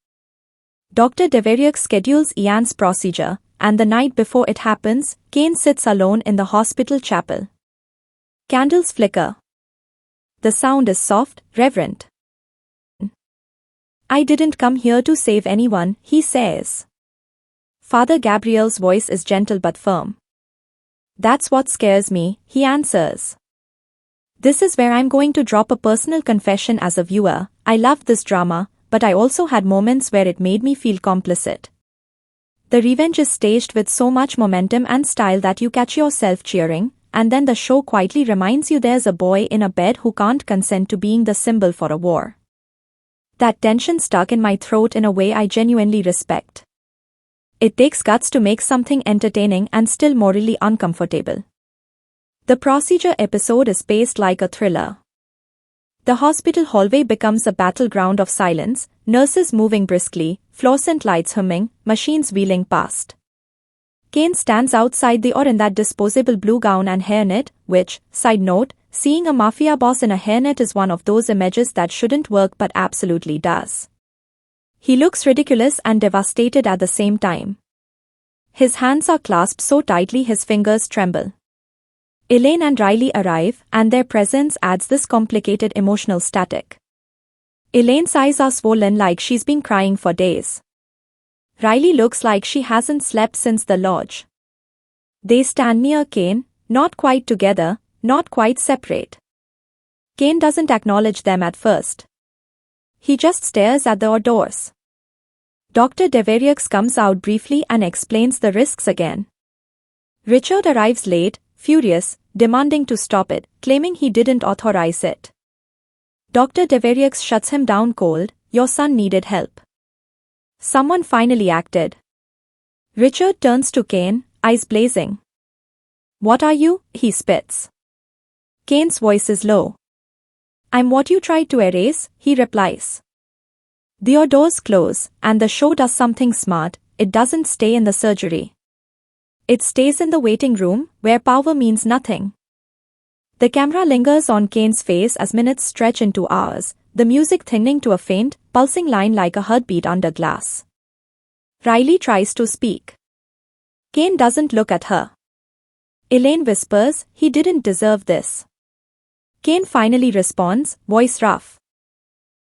Dr. Deveriuk schedules Ian's procedure, and the night before it happens, Kane sits alone in the hospital chapel. Candles flicker. The sound is soft, reverent. I didn't come here to save anyone, he says. Father Gabriel's voice is gentle but firm. That's what scares me, he answers. This is where I'm going to drop a personal confession as a viewer. I loved this drama, but I also had moments where it made me feel complicit. The revenge is staged with so much momentum and style that you catch yourself cheering, and then the show quietly reminds you there's a boy in a bed who can't consent to being the symbol for a war. That tension stuck in my throat in a way I genuinely respect. It takes guts to make something entertaining and still morally uncomfortable. The procedure episode is paced like a thriller. The hospital hallway becomes a battleground of silence, nurses moving briskly, fluorescent lights humming, machines wheeling past. Kane stands outside the door in that disposable blue gown and hairnet, which, side note, seeing a mafia boss in a hairnet is one of those images that shouldn't work but absolutely does. He looks ridiculous and devastated at the same time. His hands are clasped so tightly his fingers tremble. Elaine and Riley arrive, and their presence adds this complicated emotional static. Elaine's eyes are swollen like she's been crying for days. Riley looks like she hasn't slept since the lodge. They stand near Kane, not quite together, not quite separate. Kane doesn't acknowledge them at first. He just stares at the doors. Dr. Deveriuk comes out briefly and explains the risks again. Richard arrives late, furious, demanding to stop it, claiming he didn't authorize it. Dr. Deveriuk shuts him down cold. Your son needed help. Someone finally acted. Richard turns to Kane, eyes blazing. What are you? He spits. Kane's voice is low. I'm what you tried to erase, he replies. The doors close, and the show does something smart. It doesn't stay in the surgery. It stays in the waiting room, where power means nothing. The camera lingers on Kane's face as minutes stretch into hours, the music thinning to a faint, pulsing line like a heartbeat under glass. Riley tries to speak. Kane doesn't look at her. Elaine whispers, he didn't deserve this. Kane finally responds, voice rough.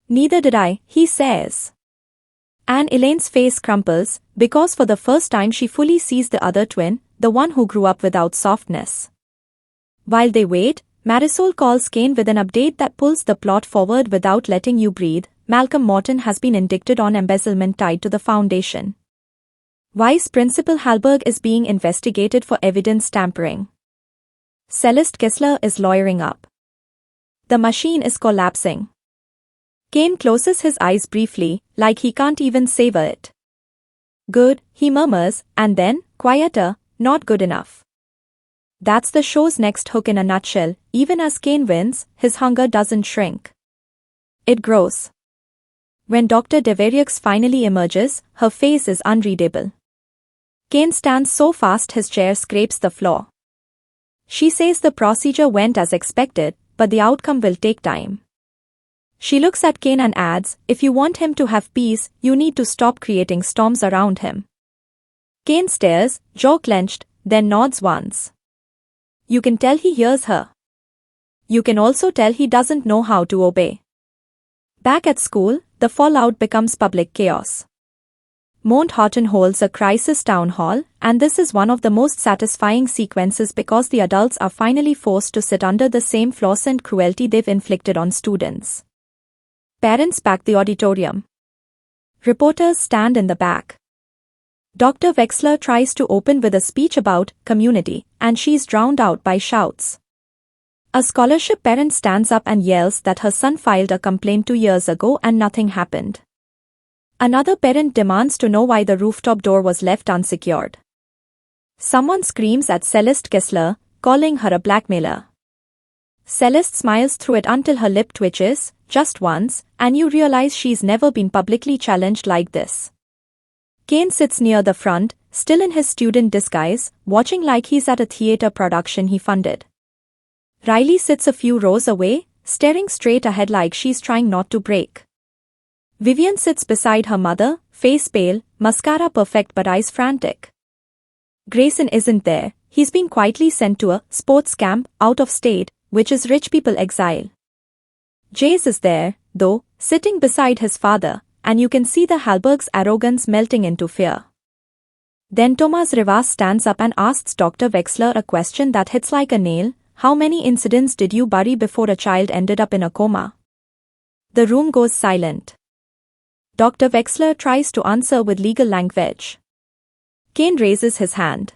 Neither did I, he says. And Elaine's face crumples, because for the first time she fully sees the other twin, the one who grew up without softness. While they wait, Marisol calls Kane with an update that pulls the plot forward without letting you breathe. Malcolm Morton has been indicted on embezzlement tied to the foundation. Vice Principal Hallberg is being investigated for evidence tampering. Celeste Kessler is lawyering up. The machine is collapsing. Kane closes his eyes briefly, like he can't even savor it. Good, he murmurs, and then, quieter, not good enough. That's the show's next hook in a nutshell. Even as Kane wins, his hunger doesn't shrink. It grows. When Dr. Deveriuk finally emerges, her face is unreadable. Kane stands so fast his chair scrapes the floor. She says the procedure went as expected, but the outcome will take time. She looks at Kane and adds, if you want him to have peace, you need to stop creating storms around him. Kane stares, jaw clenched, then nods once. You can tell he hears her. You can also tell he doesn't know how to obey. Back at school, the fallout becomes public chaos. Mount Houghton holds a crisis town hall, and this is one of the most satisfying sequences because the adults are finally forced to sit under the same flaws and cruelty they've inflicted on students. Parents pack the auditorium. Reporters stand in the back. Dr. Wexler tries to open with a speech about community, and she's drowned out by shouts. A scholarship parent stands up and yells that her son filed a complaint 2 years ago and nothing happened. Another parent demands to know why the rooftop door was left unsecured. Someone screams at Celeste Kessler, calling her a blackmailer. Celeste smiles through it until her lip twitches, just once, and you realize she's never been publicly challenged like this. Kane sits near the front, still in his student disguise, watching like he's at a theater production he funded. Riley sits a few rows away, staring straight ahead like she's trying not to break. Vivian sits beside her mother, face pale, mascara perfect but eyes frantic. Grayson isn't there, he's been quietly sent to a sports camp out of state, which is rich people exile. Jace is there, though, sitting beside his father, and you can see the Hallberg's arrogance melting into fear. Then Thomas Rivas stands up and asks Dr. Wexler a question that hits like a nail: how many incidents did you bury before a child ended up in a coma? The room goes silent. Dr. Wexler tries to answer with legal language. Kane raises his hand.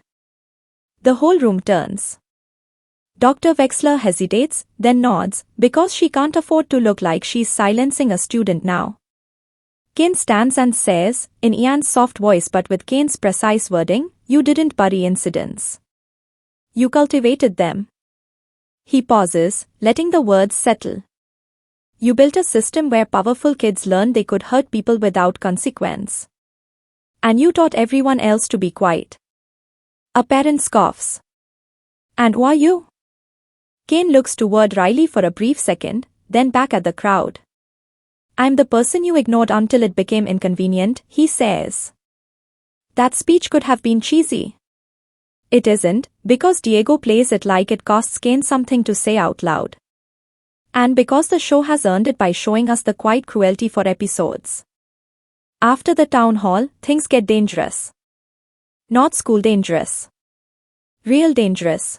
The whole room turns. Dr. Wexler hesitates, then nods, because she can't afford to look like she's silencing a student now. Kane stands and says, in Ian's soft voice but with Kane's precise wording, you didn't bury incidents. You cultivated them. He pauses, letting the words settle. You built a system where powerful kids learned they could hurt people without consequence. And you taught everyone else to be quiet. A parent scoffs. And who are you? Kane looks toward Riley for a brief second, then back at the crowd. I'm the person you ignored until it became inconvenient, he says. That speech could have been cheesy. It isn't, because Diego plays it like it costs Kane something to say out loud. And because the show has earned it by showing us the quiet cruelty for episodes. After the town hall, things get dangerous. Not school dangerous. Real dangerous.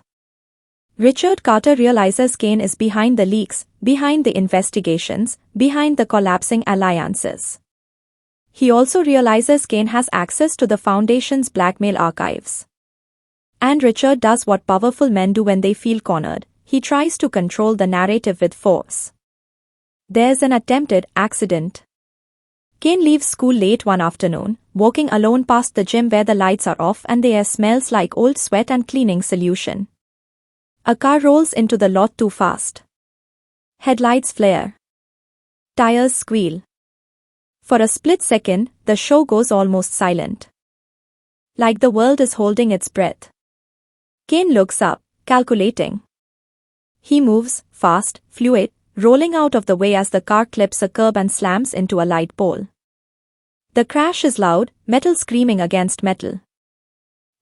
Richard Carter realizes Kane is behind the leaks, behind the investigations, behind the collapsing alliances. He also realizes Kane has access to the Foundation's blackmail archives. And Richard does what powerful men do when they feel cornered. He tries to control the narrative with force. There's an attempted accident. Kane leaves school late one afternoon, walking alone past the gym where the lights are off and the air smells like old sweat and cleaning solution. A car rolls into the lot too fast. Headlights flare. Tires squeal. For a split second, the show goes almost silent. Like the world is holding its breath. Kane looks up, calculating. He moves, fast, fluid, rolling out of the way as the car clips a curb and slams into a light pole. The crash is loud, metal screaming against metal.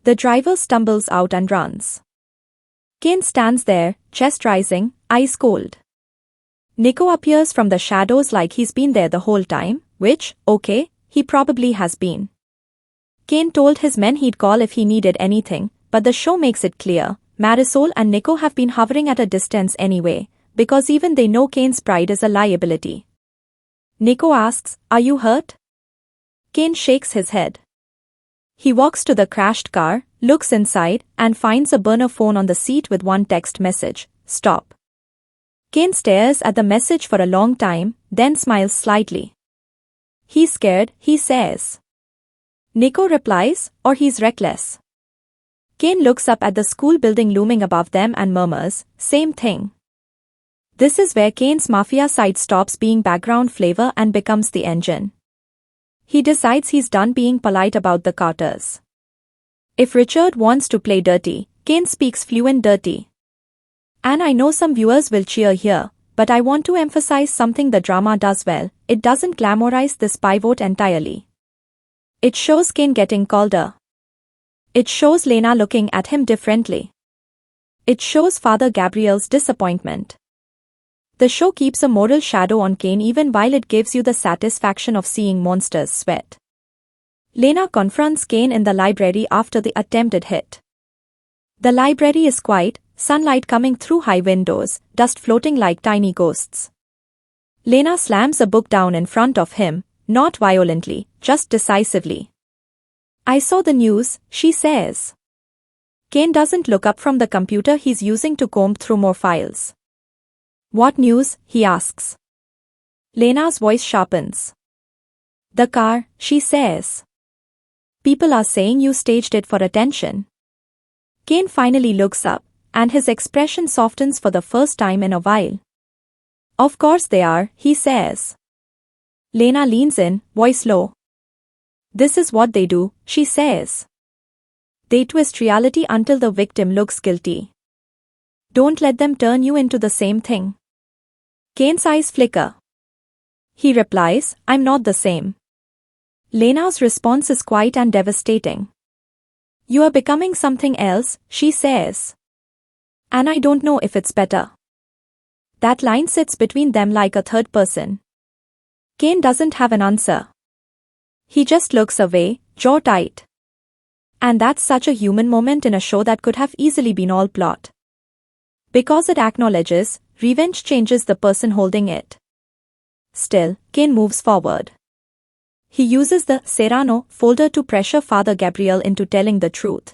The driver stumbles out and runs. Kane stands there, chest rising, eyes cold. Nico appears from the shadows like he's been there the whole time, which, okay, he probably has been. Kane told his men he'd call if he needed anything, but the show makes it clear, Marisol and Nico have been hovering at a distance anyway, because even they know Kane's pride is a liability. Nico asks, are you hurt? Kane shakes his head. He walks to the crashed car, looks inside, and finds a burner phone on the seat with one text message, stop. Kane stares at the message for a long time, then smiles slightly. He's scared, he says. Nico replies, or he's reckless. Kane looks up at the school building looming above them and murmurs, same thing. This is where Kane's mafia side stops being background flavor and becomes the engine. He decides he's done being polite about the Carters. If Richard wants to play dirty, Kane speaks fluent dirty. And I know some viewers will cheer here, but I want to emphasize something the drama does well: it doesn't glamorize this pivot entirely. It shows Kane getting colder. It shows Lena looking at him differently. It shows Father Gabriel's disappointment. The show keeps a moral shadow on Kane even while it gives you the satisfaction of seeing monsters sweat. Lena confronts Kane in the library after the attempted hit. The library is quiet, sunlight coming through high windows, dust floating like tiny ghosts. Lena slams a book down in front of him, not violently, just decisively. "I saw the news," she says. Kane doesn't look up from the computer he's using to comb through more files. "What news?" he asks. Lena's voice sharpens. "The car," she says. "People are saying you staged it for attention." Kane finally looks up, and his expression softens for the first time in a while. "Of course they are," he says. Lena leans in, voice low. "This is what they do," she says. "They twist reality until the victim looks guilty. Don't let them turn you into the same thing." Kane's eyes flicker. He replies, "I'm not the same." Lena's response is quiet and devastating. "You are becoming something else," she says. "And I don't know if it's better." That line sits between them like a third person. Kane doesn't have an answer. He just looks away, jaw tight. And that's such a human moment in a show that could have easily been all plot. Because it acknowledges, revenge changes the person holding it. Still, Kane moves forward. He uses the Serrano folder to pressure Father Gabriel into telling the truth.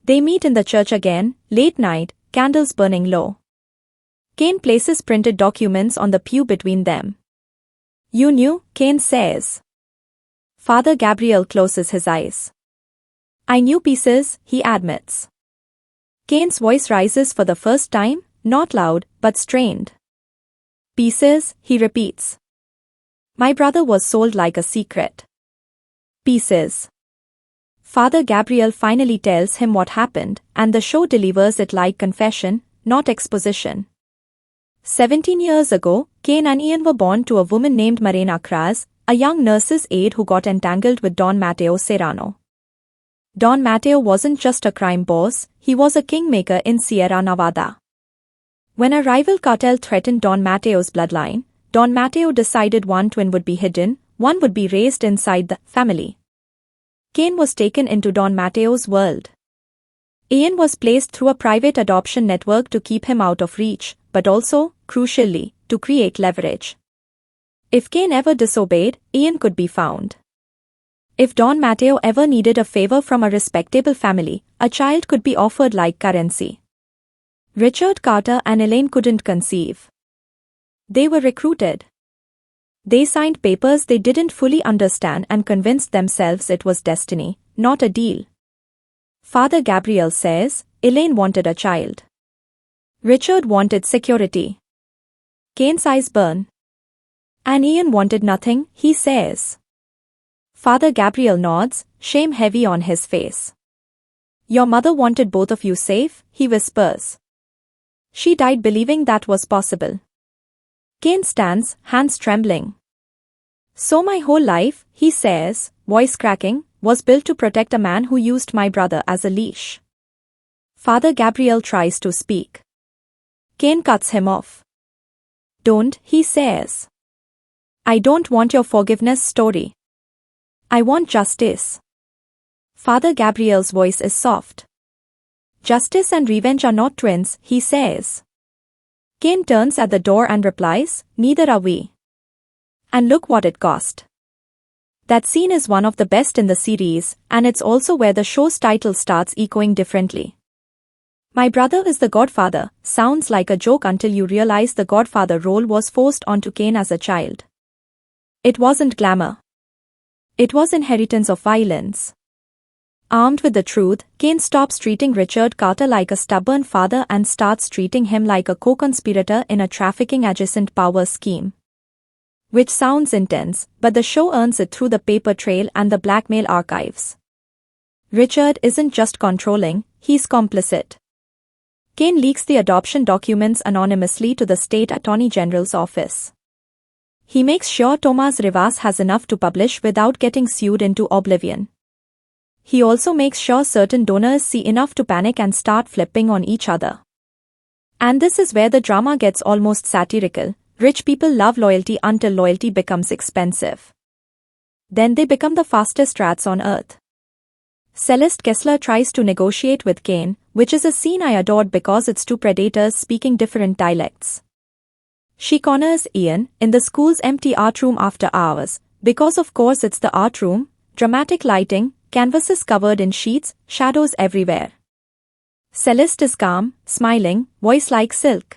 They meet in the church again, late night, candles burning low. Kane places printed documents on the pew between them. "You knew," Kane says. Father Gabriel closes his eyes. "I knew pieces," he admits. Kane's voice rises for the first time, not loud, but strained. "Pieces," he repeats. "My brother was sold like a secret." Pieces. Father Gabriel finally tells him what happened, and the show delivers it like confession, not exposition. 17 years ago, Kane and Ian were born to a woman named Marina Kras, a young nurse's aide who got entangled with Don Matteo Serrano. Don Matteo wasn't just a crime boss, he was a kingmaker in Sierra Nevada. When a rival cartel threatened Don Matteo's bloodline, Don Matteo decided one twin would be hidden, one would be raised inside the family. Kane was taken into Don Matteo's world. Ian was placed through a private adoption network to keep him out of reach, but also, crucially, to create leverage. If Kane ever disobeyed, Ian could be found. If Don Matteo ever needed a favor from a respectable family, a child could be offered like currency. Richard Carter and Elaine couldn't conceive. They were recruited. They signed papers they didn't fully understand and convinced themselves it was destiny, not a deal. Father Gabriel says, Elaine wanted a child. Richard wanted security. Kane's eyes burn. And Ian wanted nothing, he says. Father Gabriel nods, shame heavy on his face. Your mother wanted both of you safe, he whispers. She died believing that was possible. Kane stands, hands trembling. So my whole life, he says, voice cracking, was built to protect a man who used my brother as a leash. Father Gabriel tries to speak. Kane cuts him off. Don't, he says. I don't want your forgiveness story. I want justice. Father Gabriel's voice is soft. Justice and revenge are not twins, he says. Kane turns at the door and replies, neither are we. And look what it cost. That scene is one of the best in the series, and it's also where the show's title starts echoing differently. My brother is the Godfather sounds like a joke until you realize the Godfather role was forced onto Kane as a child. It wasn't glamour. It was inheritance of violence. Armed with the truth, Kane stops treating Richard Carter like a stubborn father and starts treating him like a co-conspirator in a trafficking-adjacent power scheme. Which sounds intense, but the show earns it through the paper trail and the blackmail archives. Richard isn't just controlling, he's complicit. Kane leaks the adoption documents anonymously to the state attorney general's office. He makes sure Tomas Rivas has enough to publish without getting sued into oblivion. He also makes sure certain donors see enough to panic and start flipping on each other. And this is where the drama gets almost satirical. Rich people love loyalty until loyalty becomes expensive. Then they become the fastest rats on earth. Celeste Kessler tries to negotiate with Kane, which is a scene I adored because it's two predators speaking different dialects. She corners Ian in the school's empty art room after hours, because of course it's the art room, dramatic lighting, canvases covered in sheets, shadows everywhere. Celeste is calm, smiling, voice like silk.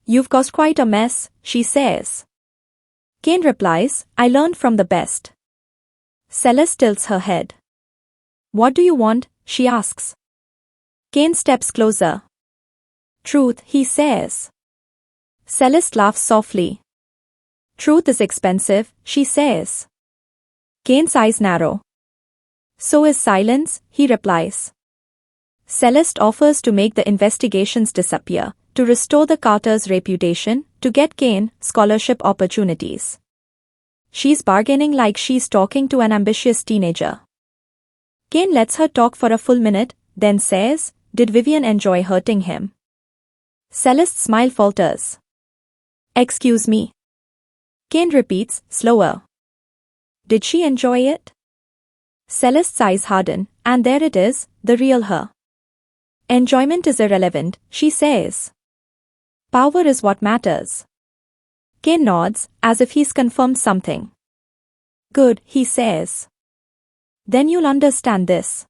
"You've caused quite a mess," she says. Kane replies, "I learned from the best." Celeste tilts her head. "What do you want?" she asks. Kane steps closer. "Truth," he says. Celeste laughs softly. "Truth is expensive," she says. Kane's eyes narrow. "So is silence," he replies. Celeste offers to make the investigations disappear, to restore the Carters' reputation, to get Kane scholarship opportunities. She's bargaining like she's talking to an ambitious teenager. Kane lets her talk for a full minute, then says, "Did Vivian enjoy hurting him?" Celeste's smile falters. "Excuse me." Kane repeats, slower. "Did she enjoy it?" Celeste's eyes harden, and there it is, the real her. "Enjoyment is irrelevant," she says. "Power is what matters." Kane nods, as if he's confirmed something. "Good," he says. "Then you'll understand this."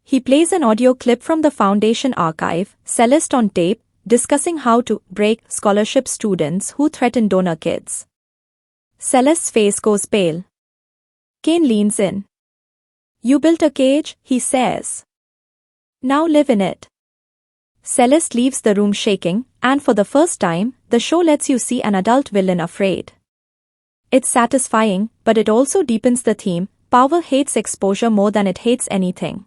He plays an audio clip from the Foundation archive, Celeste on tape, discussing how to break scholarship students who threaten donor kids. Celeste's face goes pale. Kane leans in. "You built a cage," he says. "Now live in it." Celeste leaves the room shaking, and for the first time, the show lets you see an adult villain afraid. It's satisfying, but it also deepens the theme: power hates exposure more than it hates anything.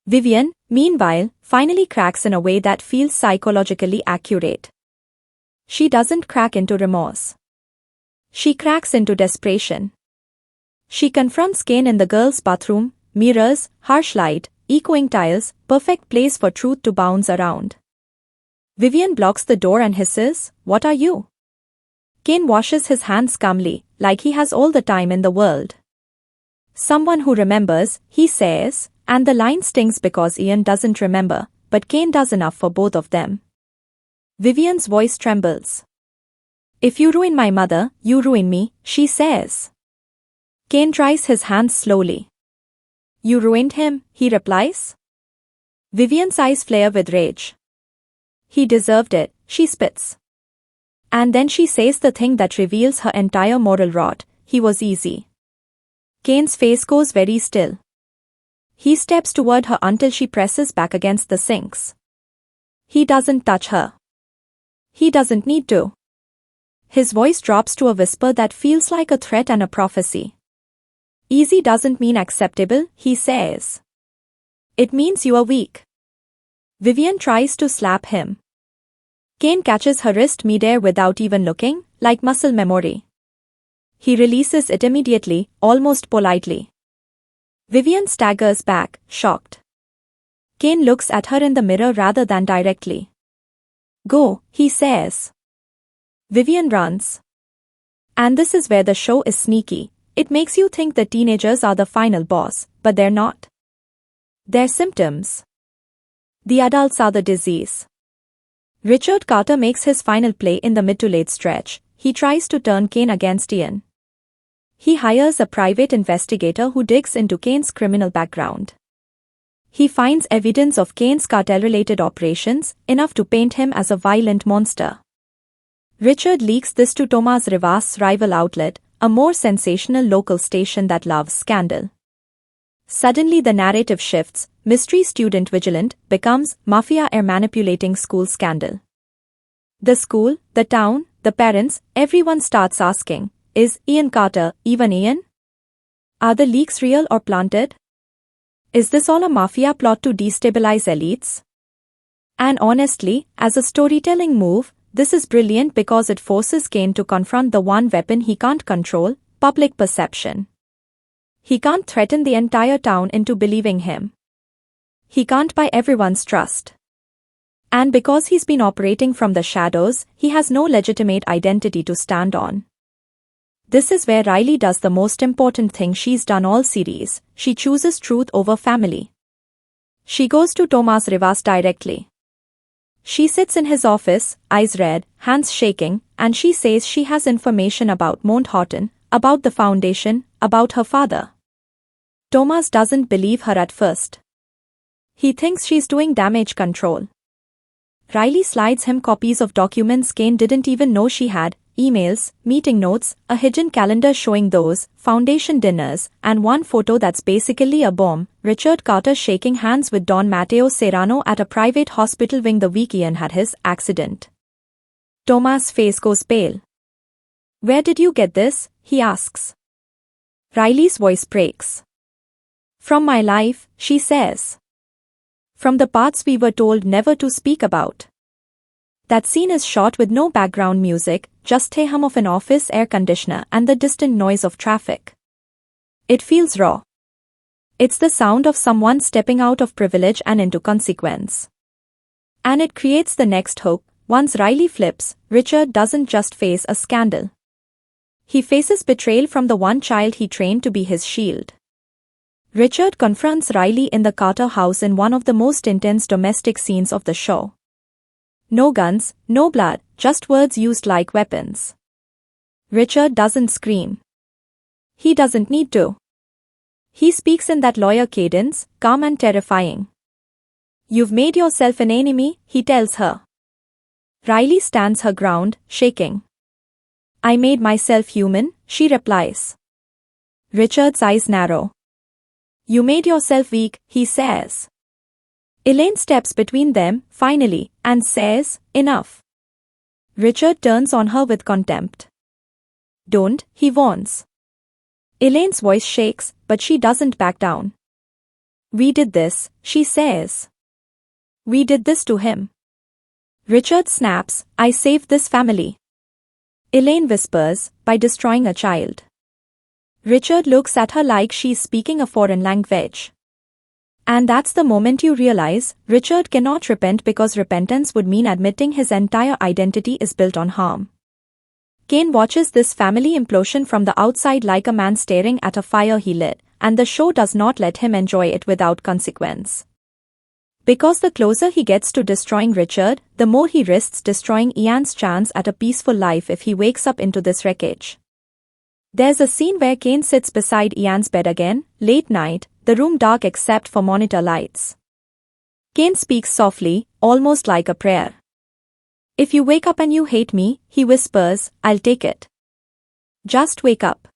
Vivian, meanwhile, finally cracks in a way that feels psychologically accurate. She doesn't crack into remorse. She cracks into desperation. She confronts Kane in the girls' bathroom, mirrors, harsh light, echoing tiles, perfect place for truth to bounce around. Vivian blocks the door and hisses, "What are you?" Kane washes his hands calmly, like he has all the time in the world. "Someone who remembers," he says, and the line stings because Ian doesn't remember, but Kane does enough for both of them. Vivian's voice trembles. "If you ruin my mother, you ruin me," she says. Kane dries his hands slowly. "You ruined him," he replies. Vivian's eyes flare with rage. "He deserved it," she spits. And then she says the thing that reveals her entire moral rot: he was easy. Kane's face goes very still. He steps toward her until she presses back against the sinks. He doesn't touch her. He doesn't need to. His voice drops to a whisper that feels like a threat and a prophecy. "Easy doesn't mean acceptable," he says. "It means you are weak." Vivian tries to slap him. Kane catches her wrist midair without even looking, like muscle memory. He releases it immediately, almost politely. Vivian staggers back, shocked. Kane looks at her in the mirror rather than directly. "Go," he says. Vivian runs. And this is where the show is sneaky. It makes you think the teenagers are the final boss, but they're not. They're symptoms. The adults are the disease. Richard Carter makes his final play in the mid to late stretch. He tries to turn Kane against Ian. He hires a private investigator who digs into Kane's criminal background. He finds evidence of Kane's cartel-related operations, enough to paint him as a violent monster. Richard leaks this to Thomas Rivas' rival outlet, a more sensational local station that loves scandal. Suddenly the narrative shifts: mystery student vigilant becomes mafia heir manipulating school scandal. The school, the town, the parents, everyone starts asking, is Ian Carter even Ian? Are the leaks real or planted? Is this all a mafia plot to destabilize elites? And honestly, as a storytelling move, this is brilliant because it forces Kane to confront the one weapon he can't control: public perception. He can't threaten the entire town into believing him. He can't buy everyone's trust. And because he's been operating from the shadows, he has no legitimate identity to stand on. This is where Riley does the most important thing she's done all series. She chooses truth over family. She goes to Tomas Rivas directly. She sits in his office, eyes red, hands shaking, and she says she has information about Mount Horton, about the foundation, about her father. Tomas doesn't believe her at first. He thinks she's doing damage control. Riley slides him copies of documents Kane didn't even know she had, emails, meeting notes, a hidden calendar showing those, foundation dinners, and one photo that's basically a bomb, Richard Carter shaking hands with Don Mateo Serrano at a private hospital wing the week Ian had his accident. Tomas' face goes pale. "Where did you get this?" he asks. Riley's voice breaks. "From my life," she says. "From the parts we were told never to speak about." That scene is shot with no background music, just the hum of an office air conditioner and the distant noise of traffic. It feels raw. It's the sound of someone stepping out of privilege and into consequence. And it creates the next hook. Once Riley flips, Richard doesn't just face a scandal. He faces betrayal from the one child he trained to be his shield. Richard confronts Riley in the Carter house in one of the most intense domestic scenes of the show. No guns, no blood, just words used like weapons. Richard doesn't scream. He doesn't need to. He speaks in that lawyer cadence, calm and terrifying. "You've made yourself an enemy," he tells her. Riley stands her ground, shaking. "I made myself human," she replies. Richard's eyes narrow. "You made yourself weak," he says. Elaine steps between them, finally, and says, "Enough." Richard turns on her with contempt. "Don't," he warns. Elaine's voice shakes, but she doesn't back down. "We did this," she says. "We did this to him." Richard snaps, "I saved this family." Elaine whispers, "By destroying a child." Richard looks at her like she's speaking a foreign language. And that's the moment you realize, Richard cannot repent because repentance would mean admitting his entire identity is built on harm. Kane watches this family implosion from the outside like a man staring at a fire he lit, and the show does not let him enjoy it without consequence. Because the closer he gets to destroying Richard, the more he risks destroying Ian's chance at a peaceful life if he wakes up into this wreckage. There's a scene where Kane sits beside Ian's bed again, late night, the room dark except for monitor lights. Kane speaks softly, almost like a prayer. "If you wake up and you hate me," he whispers, "I'll take it. Just wake up."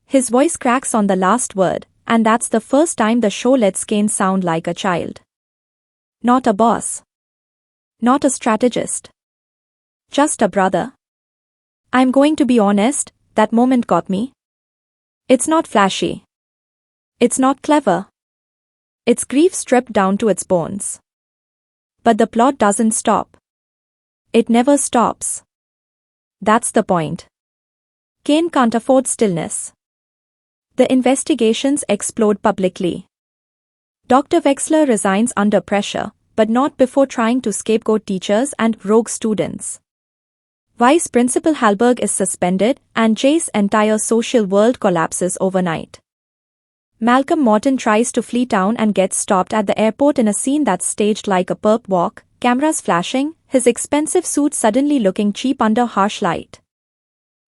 His voice cracks on the last word, and that's the first time the show lets Kane sound like a child. Not a boss. Not a strategist. Just a brother. I'm going to be honest, that moment got me. It's not flashy. It's not clever. It's grief stripped down to its bones. But the plot doesn't stop. It never stops. That's the point. Kane can't afford stillness. The investigations explode publicly. Dr. Wexler resigns under pressure, but not before trying to scapegoat teachers and rogue students. Vice Principal Hallberg is suspended, and Jay's entire social world collapses overnight. Malcolm Morton tries to flee town and gets stopped at the airport in a scene that's staged like a perp walk, cameras flashing, his expensive suit suddenly looking cheap under harsh light.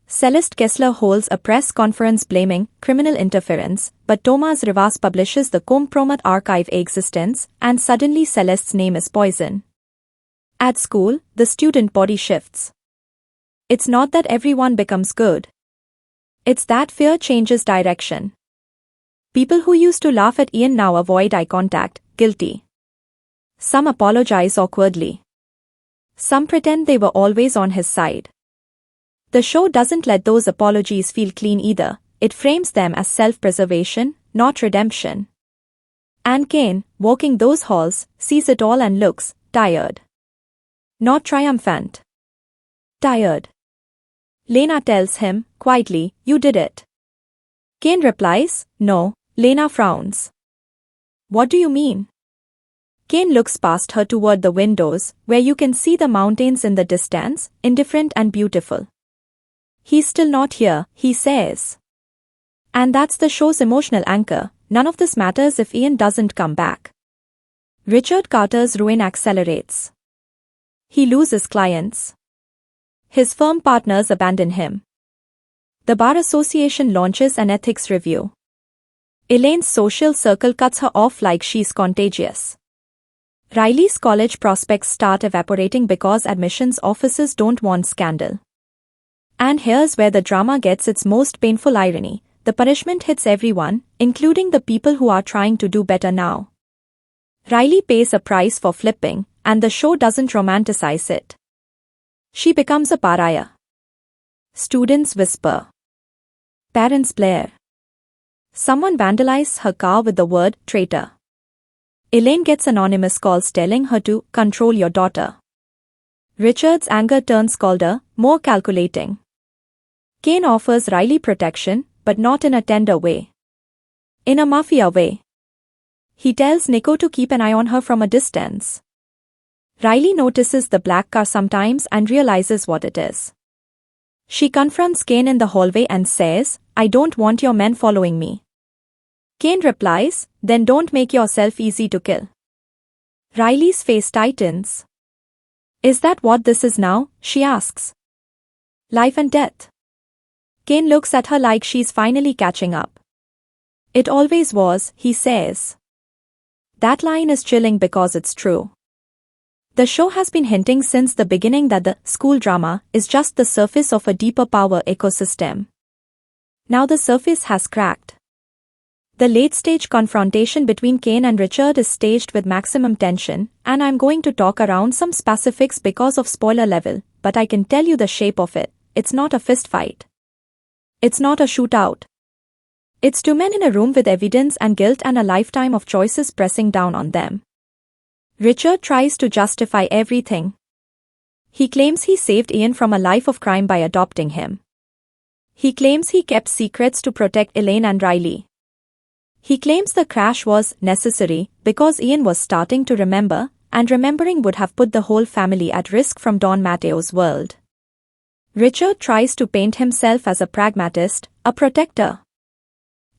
Celeste Kessler holds a press conference blaming criminal interference, but Tomas Rivas publishes the compromat archive existence, and suddenly Celeste's name is poison. At school, the student body shifts. It's not that everyone becomes good. It's that fear changes direction. People who used to laugh at Ian now avoid eye contact, guilty. Some apologize awkwardly. Some pretend they were always on his side. The show doesn't let those apologies feel clean either, it frames them as self-preservation, not redemption. And Kane, walking those halls, sees it all and looks tired. Not triumphant. Tired. Lena tells him, quietly, "You did it." Kane replies, "No." Lena frowns. "What do you mean?" Kane looks past her toward the windows, where you can see the mountains in the distance, indifferent and beautiful. He's still not here, he says. And that's the show's emotional anchor. None of this matters if Ian doesn't come back. Richard Carter's ruin accelerates. He loses clients. His firm partners abandon him. The Bar Association launches an ethics review. Elaine's social circle cuts her off like she's contagious. Riley's college prospects start evaporating because admissions officers don't want scandal. And here's where the drama gets its most painful irony. The punishment hits everyone, including the people who are trying to do better now. Riley pays a price for flipping, and the show doesn't romanticize it. She becomes a pariah. Students whisper. Parents blare. Someone vandalizes her car with the word traitor. Elaine gets anonymous calls telling her to control your daughter. Richard's anger turns colder, more calculating. Kane offers Riley protection, but not in a tender way. In a mafia way. He tells Nico to keep an eye on her from a distance. Riley notices the black car sometimes and realizes what it is. She confronts Kane in the hallway and says, "I don't want your men following me." Kane replies, "Then don't make yourself easy to kill." Riley's face tightens. "Is that what this is now?" she asks. "Life and death." Kane looks at her like she's finally catching up. "It always was," he says. That line is chilling because it's true. The show has been hinting since the beginning that the school drama is just the surface of a deeper power ecosystem. Now the surface has cracked. The late-stage confrontation between Kane and Richard is staged with maximum tension, and I'm going to talk around some specifics because of spoiler level, but I can tell you the shape of it. It's not a fist fight. It's not a shootout. It's two men in a room with evidence and guilt and a lifetime of choices pressing down on them. Richard tries to justify everything. He claims he saved Ian from a life of crime by adopting him. He claims he kept secrets to protect Elaine and Riley. He claims the crash was necessary because Ian was starting to remember, and remembering would have put the whole family at risk from Don Matteo's world. Richard tries to paint himself as a pragmatist, a protector.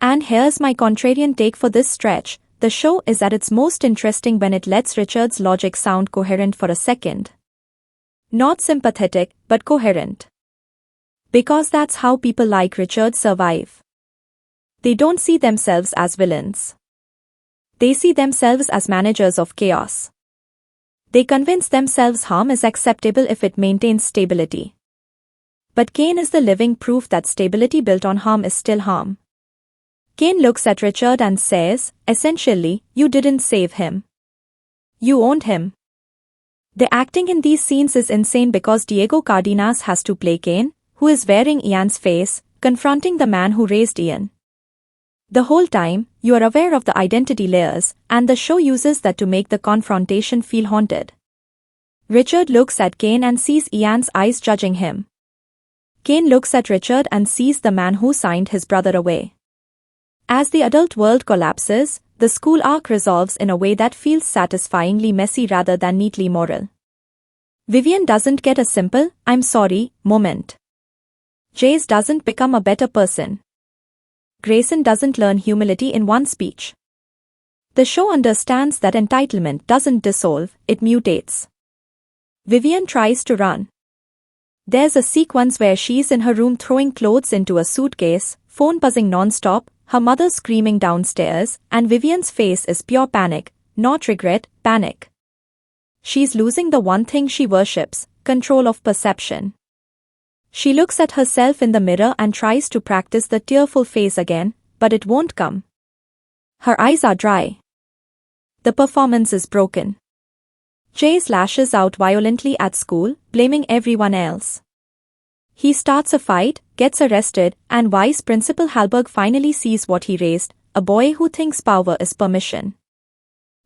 And here's my contrarian take for this stretch. The show is at its most interesting when it lets Richard's logic sound coherent for a second. Not sympathetic, but coherent. Because that's how people like Richard survive. They don't see themselves as villains. They see themselves as managers of chaos. They convince themselves harm is acceptable if it maintains stability. But Kane is the living proof that stability built on harm is still harm. Kane looks at Richard and says, essentially, you didn't save him. You owned him. The acting in these scenes is insane because Diego Cardenas has to play Kane, who is wearing Ian's face, confronting the man who raised Ian. The whole time, you are aware of the identity layers, and the show uses that to make the confrontation feel haunted. Richard looks at Kane and sees Ian's eyes judging him. Kane looks at Richard and sees the man who signed his brother away. As the adult world collapses, the school arc resolves in a way that feels satisfyingly messy rather than neatly moral. Vivian doesn't get a simple, "I'm sorry" moment. Jace doesn't become a better person. Grayson doesn't learn humility in one speech. The show understands that entitlement doesn't dissolve, it mutates. Vivian tries to run. There's a sequence where she's in her room throwing clothes into a suitcase, phone buzzing non-stop, her mother screaming downstairs, and Vivian's face is pure panic, not regret, panic. She's losing the one thing she worships, control of perception. She looks at herself in the mirror and tries to practice the tearful face again, but it won't come. Her eyes are dry. The performance is broken. Jace lashes out violently at school, blaming everyone else. He starts a fight, gets arrested, and Vice Principal Hallberg finally sees what he raised, a boy who thinks power is permission.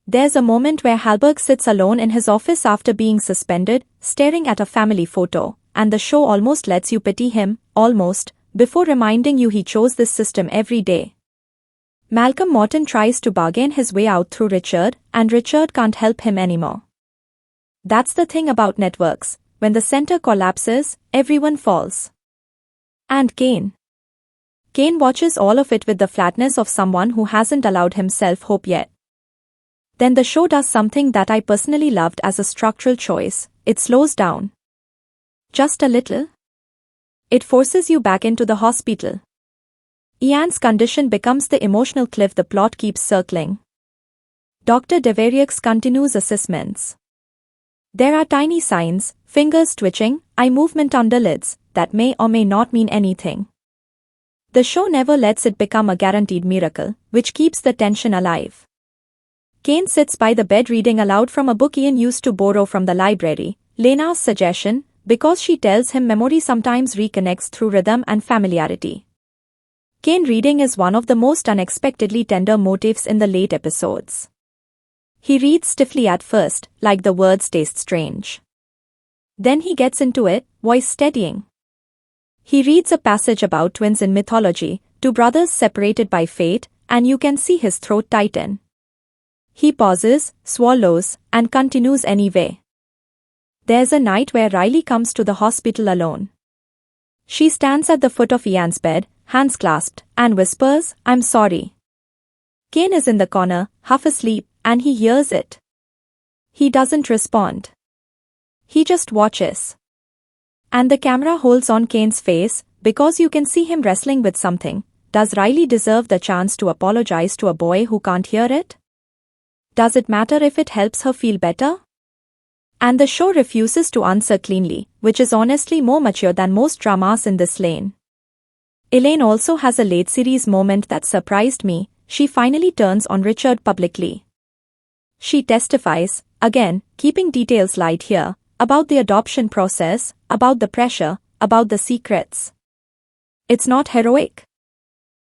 There's a moment where Hallberg sits alone in his office after being suspended, staring at a family photo, and the show almost lets you pity him, almost, before reminding you he chose this system every day. Malcolm Morton tries to bargain his way out through Richard, and Richard can't help him anymore. That's the thing about networks. When the center collapses, everyone falls. And Kane. Kane watches all of it with the flatness of someone who hasn't allowed himself hope yet. Then the show does something that I personally loved as a structural choice. It slows down. Just a little. It forces you back into the hospital. Ian's condition becomes the emotional cliff the plot keeps circling. Dr. Deverieux continues assessments. There are tiny signs, fingers twitching, eye movement under lids, that may or may not mean anything. The show never lets it become a guaranteed miracle, which keeps the tension alive. Kane sits by the bed reading aloud from a book Ian used to borrow from the library, Lena's suggestion, because she tells him memory sometimes reconnects through rhythm and familiarity. Kane reading is one of the most unexpectedly tender motifs in the late episodes. He reads stiffly at first, like the words taste strange. Then he gets into it, voice steadying. He reads a passage about twins in mythology, two brothers separated by fate, and you can see his throat tighten. He pauses, swallows, and continues anyway. There's a night where Riley comes to the hospital alone. She stands at the foot of Ian's bed, hands clasped, and whispers, "I'm sorry." Kane is in the corner, half asleep, and he hears it. He doesn't respond. He just watches. And the camera holds on Kane's face, because you can see him wrestling with something. Does Riley deserve the chance to apologize to a boy who can't hear it? Does it matter if it helps her feel better? And the show refuses to answer cleanly, which is honestly more mature than most dramas in this lane. Elaine also has a late series moment that surprised me. She finally turns on Richard publicly. She testifies, again, keeping details light here, about the adoption process, about the pressure, about the secrets. It's not heroic.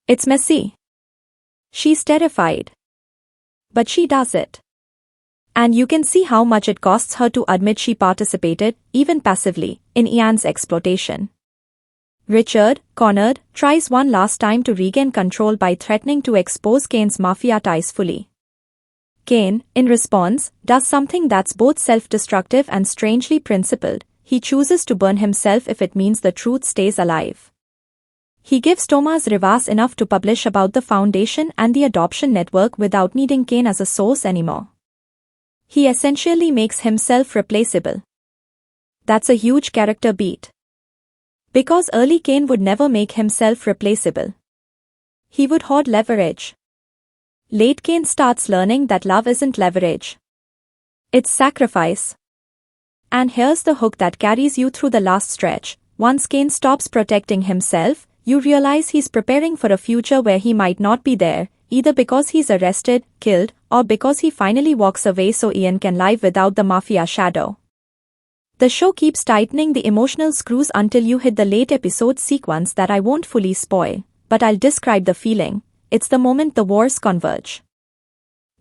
It's messy. She's terrified. But she does it. And you can see how much it costs her to admit she participated, even passively, in Ian's exploitation. Richard, cornered, tries one last time to regain control by threatening to expose Kane's mafia ties fully. Kane, in response, does something that's both self-destructive and strangely principled. He chooses to burn himself if it means the truth stays alive. He gives Thomas Rivas enough to publish about the foundation and the adoption network without needing Kane as a source anymore. He essentially makes himself replaceable. That's a huge character beat. Because early Kane would never make himself replaceable. He would hoard leverage. Late Kane starts learning that love isn't leverage. It's sacrifice. And here's the hook that carries you through the last stretch. Once Kane stops protecting himself, you realize he's preparing for a future where he might not be there, either because he's arrested, killed, or because he finally walks away so Ian can live without the mafia shadow. The show keeps tightening the emotional screws until you hit the late episode sequence that I won't fully spoil, but I'll describe the feeling. It's the moment the wars converge.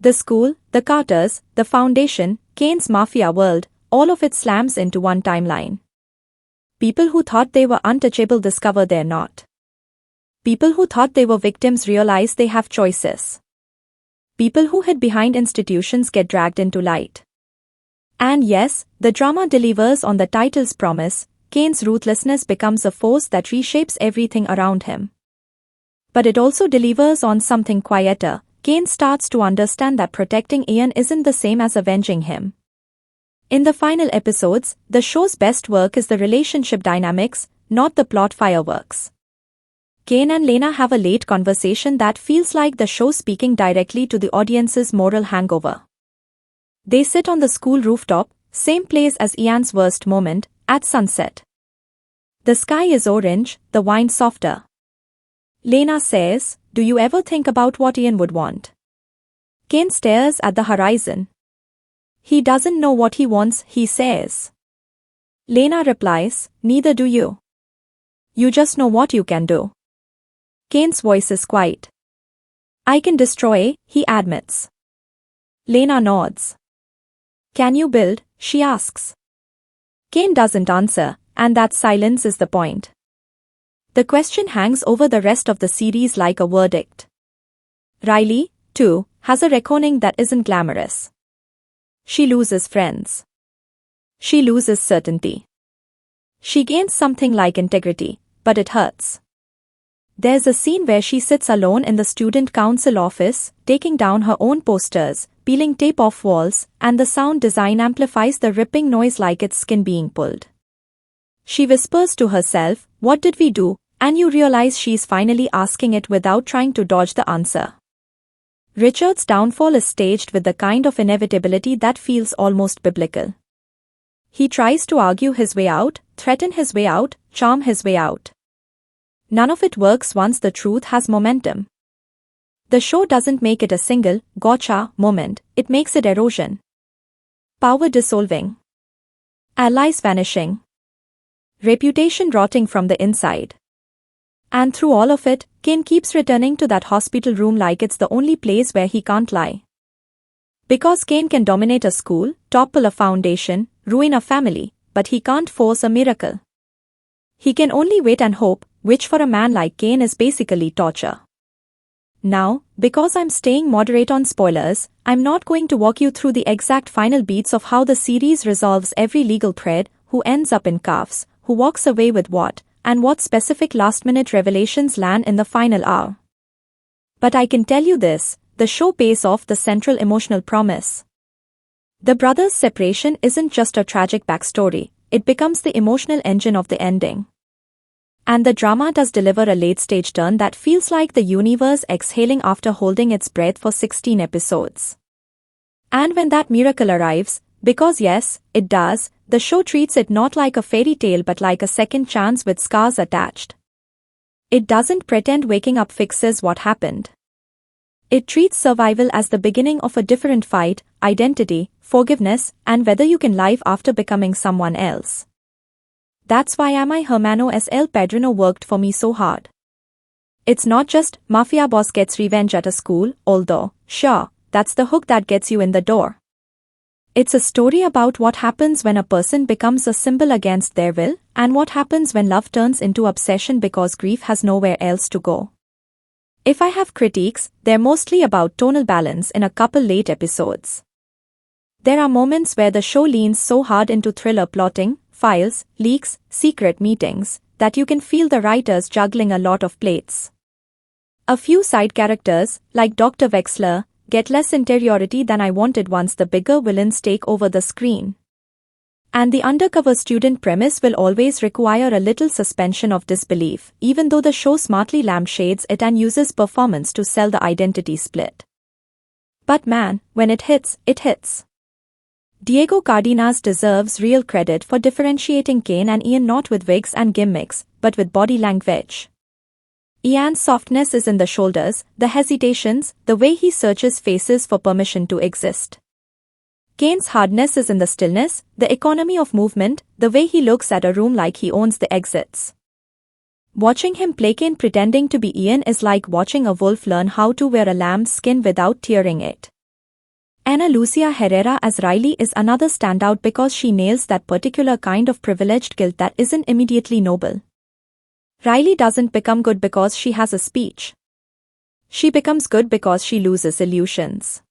The school, the Carters, the foundation, Kane's mafia world, all of it slams into one timeline. People who thought they were untouchable discover they're not. People who thought they were victims realize they have choices. People who hid behind institutions get dragged into light. And yes, the drama delivers on the title's promise. Kane's ruthlessness becomes a force that reshapes everything around him. But it also delivers on something quieter. Kane starts to understand that protecting Ian isn't the same as avenging him. In the final episodes, the show's best work is the relationship dynamics, not the plot fireworks. Kane and Lena have a late conversation that feels like the show speaking directly to the audience's moral hangover. They sit on the school rooftop, same place as Ian's worst moment, at sunset. The sky is orange, the wine softer. Lena says, "Do you ever think about what Ian would want?" Kane stares at the horizon. "He doesn't know what he wants," he says. Lena replies, "Neither do you. You just know what you can do." Kane's voice is quiet. "I can destroy," he admits. Lena nods. "Can you build?" she asks. Kane doesn't answer, and that silence is the point. The question hangs over the rest of the series like a verdict. Riley, too, has a reckoning that isn't glamorous. She loses friends. She loses certainty. She gains something like integrity, but it hurts. There's a scene where she sits alone in the student council office, taking down her own posters, peeling tape off walls, and the sound design amplifies the ripping noise like it's skin being pulled. She whispers to herself, "What did we do?" And you realize she's finally asking it without trying to dodge the answer. Richard's downfall is staged with the kind of inevitability that feels almost biblical. He tries to argue his way out, threaten his way out, charm his way out. None of it works once the truth has momentum. The show doesn't make it a single, gotcha moment, it makes it erosion. Power dissolving. Allies vanishing. Reputation rotting from the inside. And through all of it, Kane keeps returning to that hospital room like it's the only place where he can't lie. Because Kane can dominate a school, topple a foundation, ruin a family, but he can't force a miracle. He can only wait and hope, which for a man like Kane is basically torture. Now, because I'm staying moderate on spoilers, I'm not going to walk you through the exact final beats of how the series resolves every legal thread, who ends up in cuffs, who walks away with what, and what specific last-minute revelations land in the final hour. But I can tell you this, the show pays off the central emotional promise. The brothers' separation isn't just a tragic backstory, it becomes the emotional engine of the ending. And the drama does deliver a late-stage turn that feels like the universe exhaling after holding its breath for 16 episodes. And when that miracle arrives, because yes, it does, the show treats it not like a fairy tale but like a second chance with scars attached. It doesn't pretend waking up fixes what happened. It treats survival as the beginning of a different fight, identity, forgiveness, and whether you can live after becoming someone else. That's why my hermano El Padrino worked for me so hard. It's not just, mafia boss gets revenge at a school, although, sure, that's the hook that gets you in the door. It's a story about what happens when a person becomes a symbol against their will, and what happens when love turns into obsession because grief has nowhere else to go. If I have critiques, they're mostly about tonal balance in a couple late episodes. There are moments where the show leans so hard into thriller plotting, files, leaks, secret meetings, that you can feel the writers juggling a lot of plates. A few side characters, like Dr. Wexler, get less interiority than I wanted once the bigger villains take over the screen. And the undercover student premise will always require a little suspension of disbelief, even though the show smartly lampshades it and uses performance to sell the identity split. But man, when it hits, it hits. Diego Cardenas deserves real credit for differentiating Kane and Ian not with wigs and gimmicks, but with body language. Ian's softness is in the shoulders, the hesitations, the way he searches faces for permission to exist. Kane's hardness is in the stillness, the economy of movement, the way he looks at a room like he owns the exits. Watching him play Kane pretending to be Ian is like watching a wolf learn how to wear a lamb's skin without tearing it. Ana Lucia Herrera as Riley is another standout because she nails that particular kind of privileged guilt that isn't immediately noble. Riley doesn't become good because she has a speech. She becomes good because she loses illusions.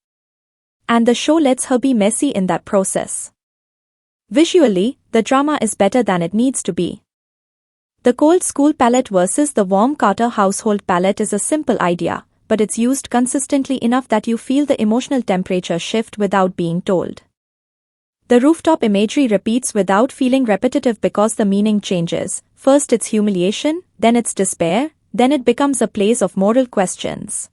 And the show lets her be messy in that process. Visually, the drama is better than it needs to be. The cold school palette versus the warm Carter household palette is a simple idea, but it's used consistently enough that you feel the emotional temperature shift without being told. The rooftop imagery repeats without feeling repetitive because the meaning changes. First it's humiliation, then it's despair, then it becomes a place of moral questions.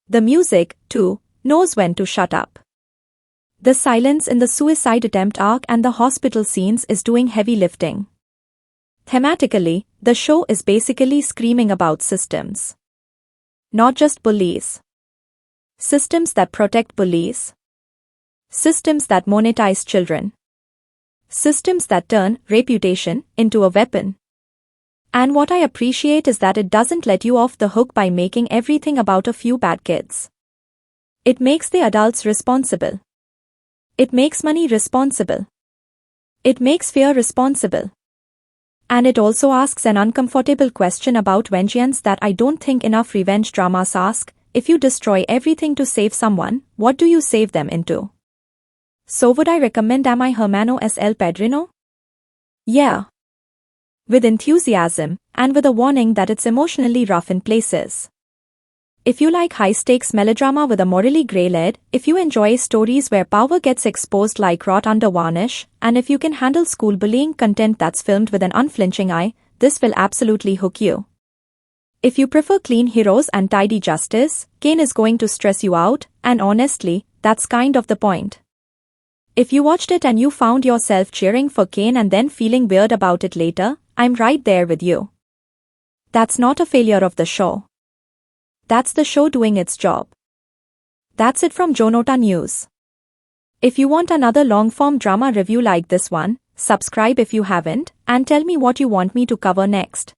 The music, too, knows when to shut up. The silence in the suicide attempt arc and the hospital scenes is doing heavy lifting. Thematically, the show is basically screaming about systems. Not just bullies. Systems that protect bullies. Systems that monetize children. Systems that turn reputation into a weapon. And what I appreciate is that it doesn't let you off the hook by making everything about a few bad kids. It makes the adults responsible. It makes money responsible. It makes fear responsible. And it also asks an uncomfortable question about vengeance that I don't think enough revenge dramas ask. If you destroy everything to save someone, what do you save them into? So would I recommend mi hermano El Padrino? Yeah. With enthusiasm, and with a warning that it's emotionally rough in places. If you like high-stakes melodrama with a morally grey lead, if you enjoy stories where power gets exposed like rot under varnish, and if you can handle school bullying content that's filmed with an unflinching eye, this will absolutely hook you. If you prefer clean heroes and tidy justice, Kane is going to stress you out, and honestly, that's kind of the point. If you watched it and you found yourself cheering for Kane and then feeling weird about it later, I'm right there with you. That's not a failure of the show. That's the show doing its job. That's it from Jonota News. If you want another long-form drama review like this one, subscribe if you haven't, and tell me what you want me to cover next.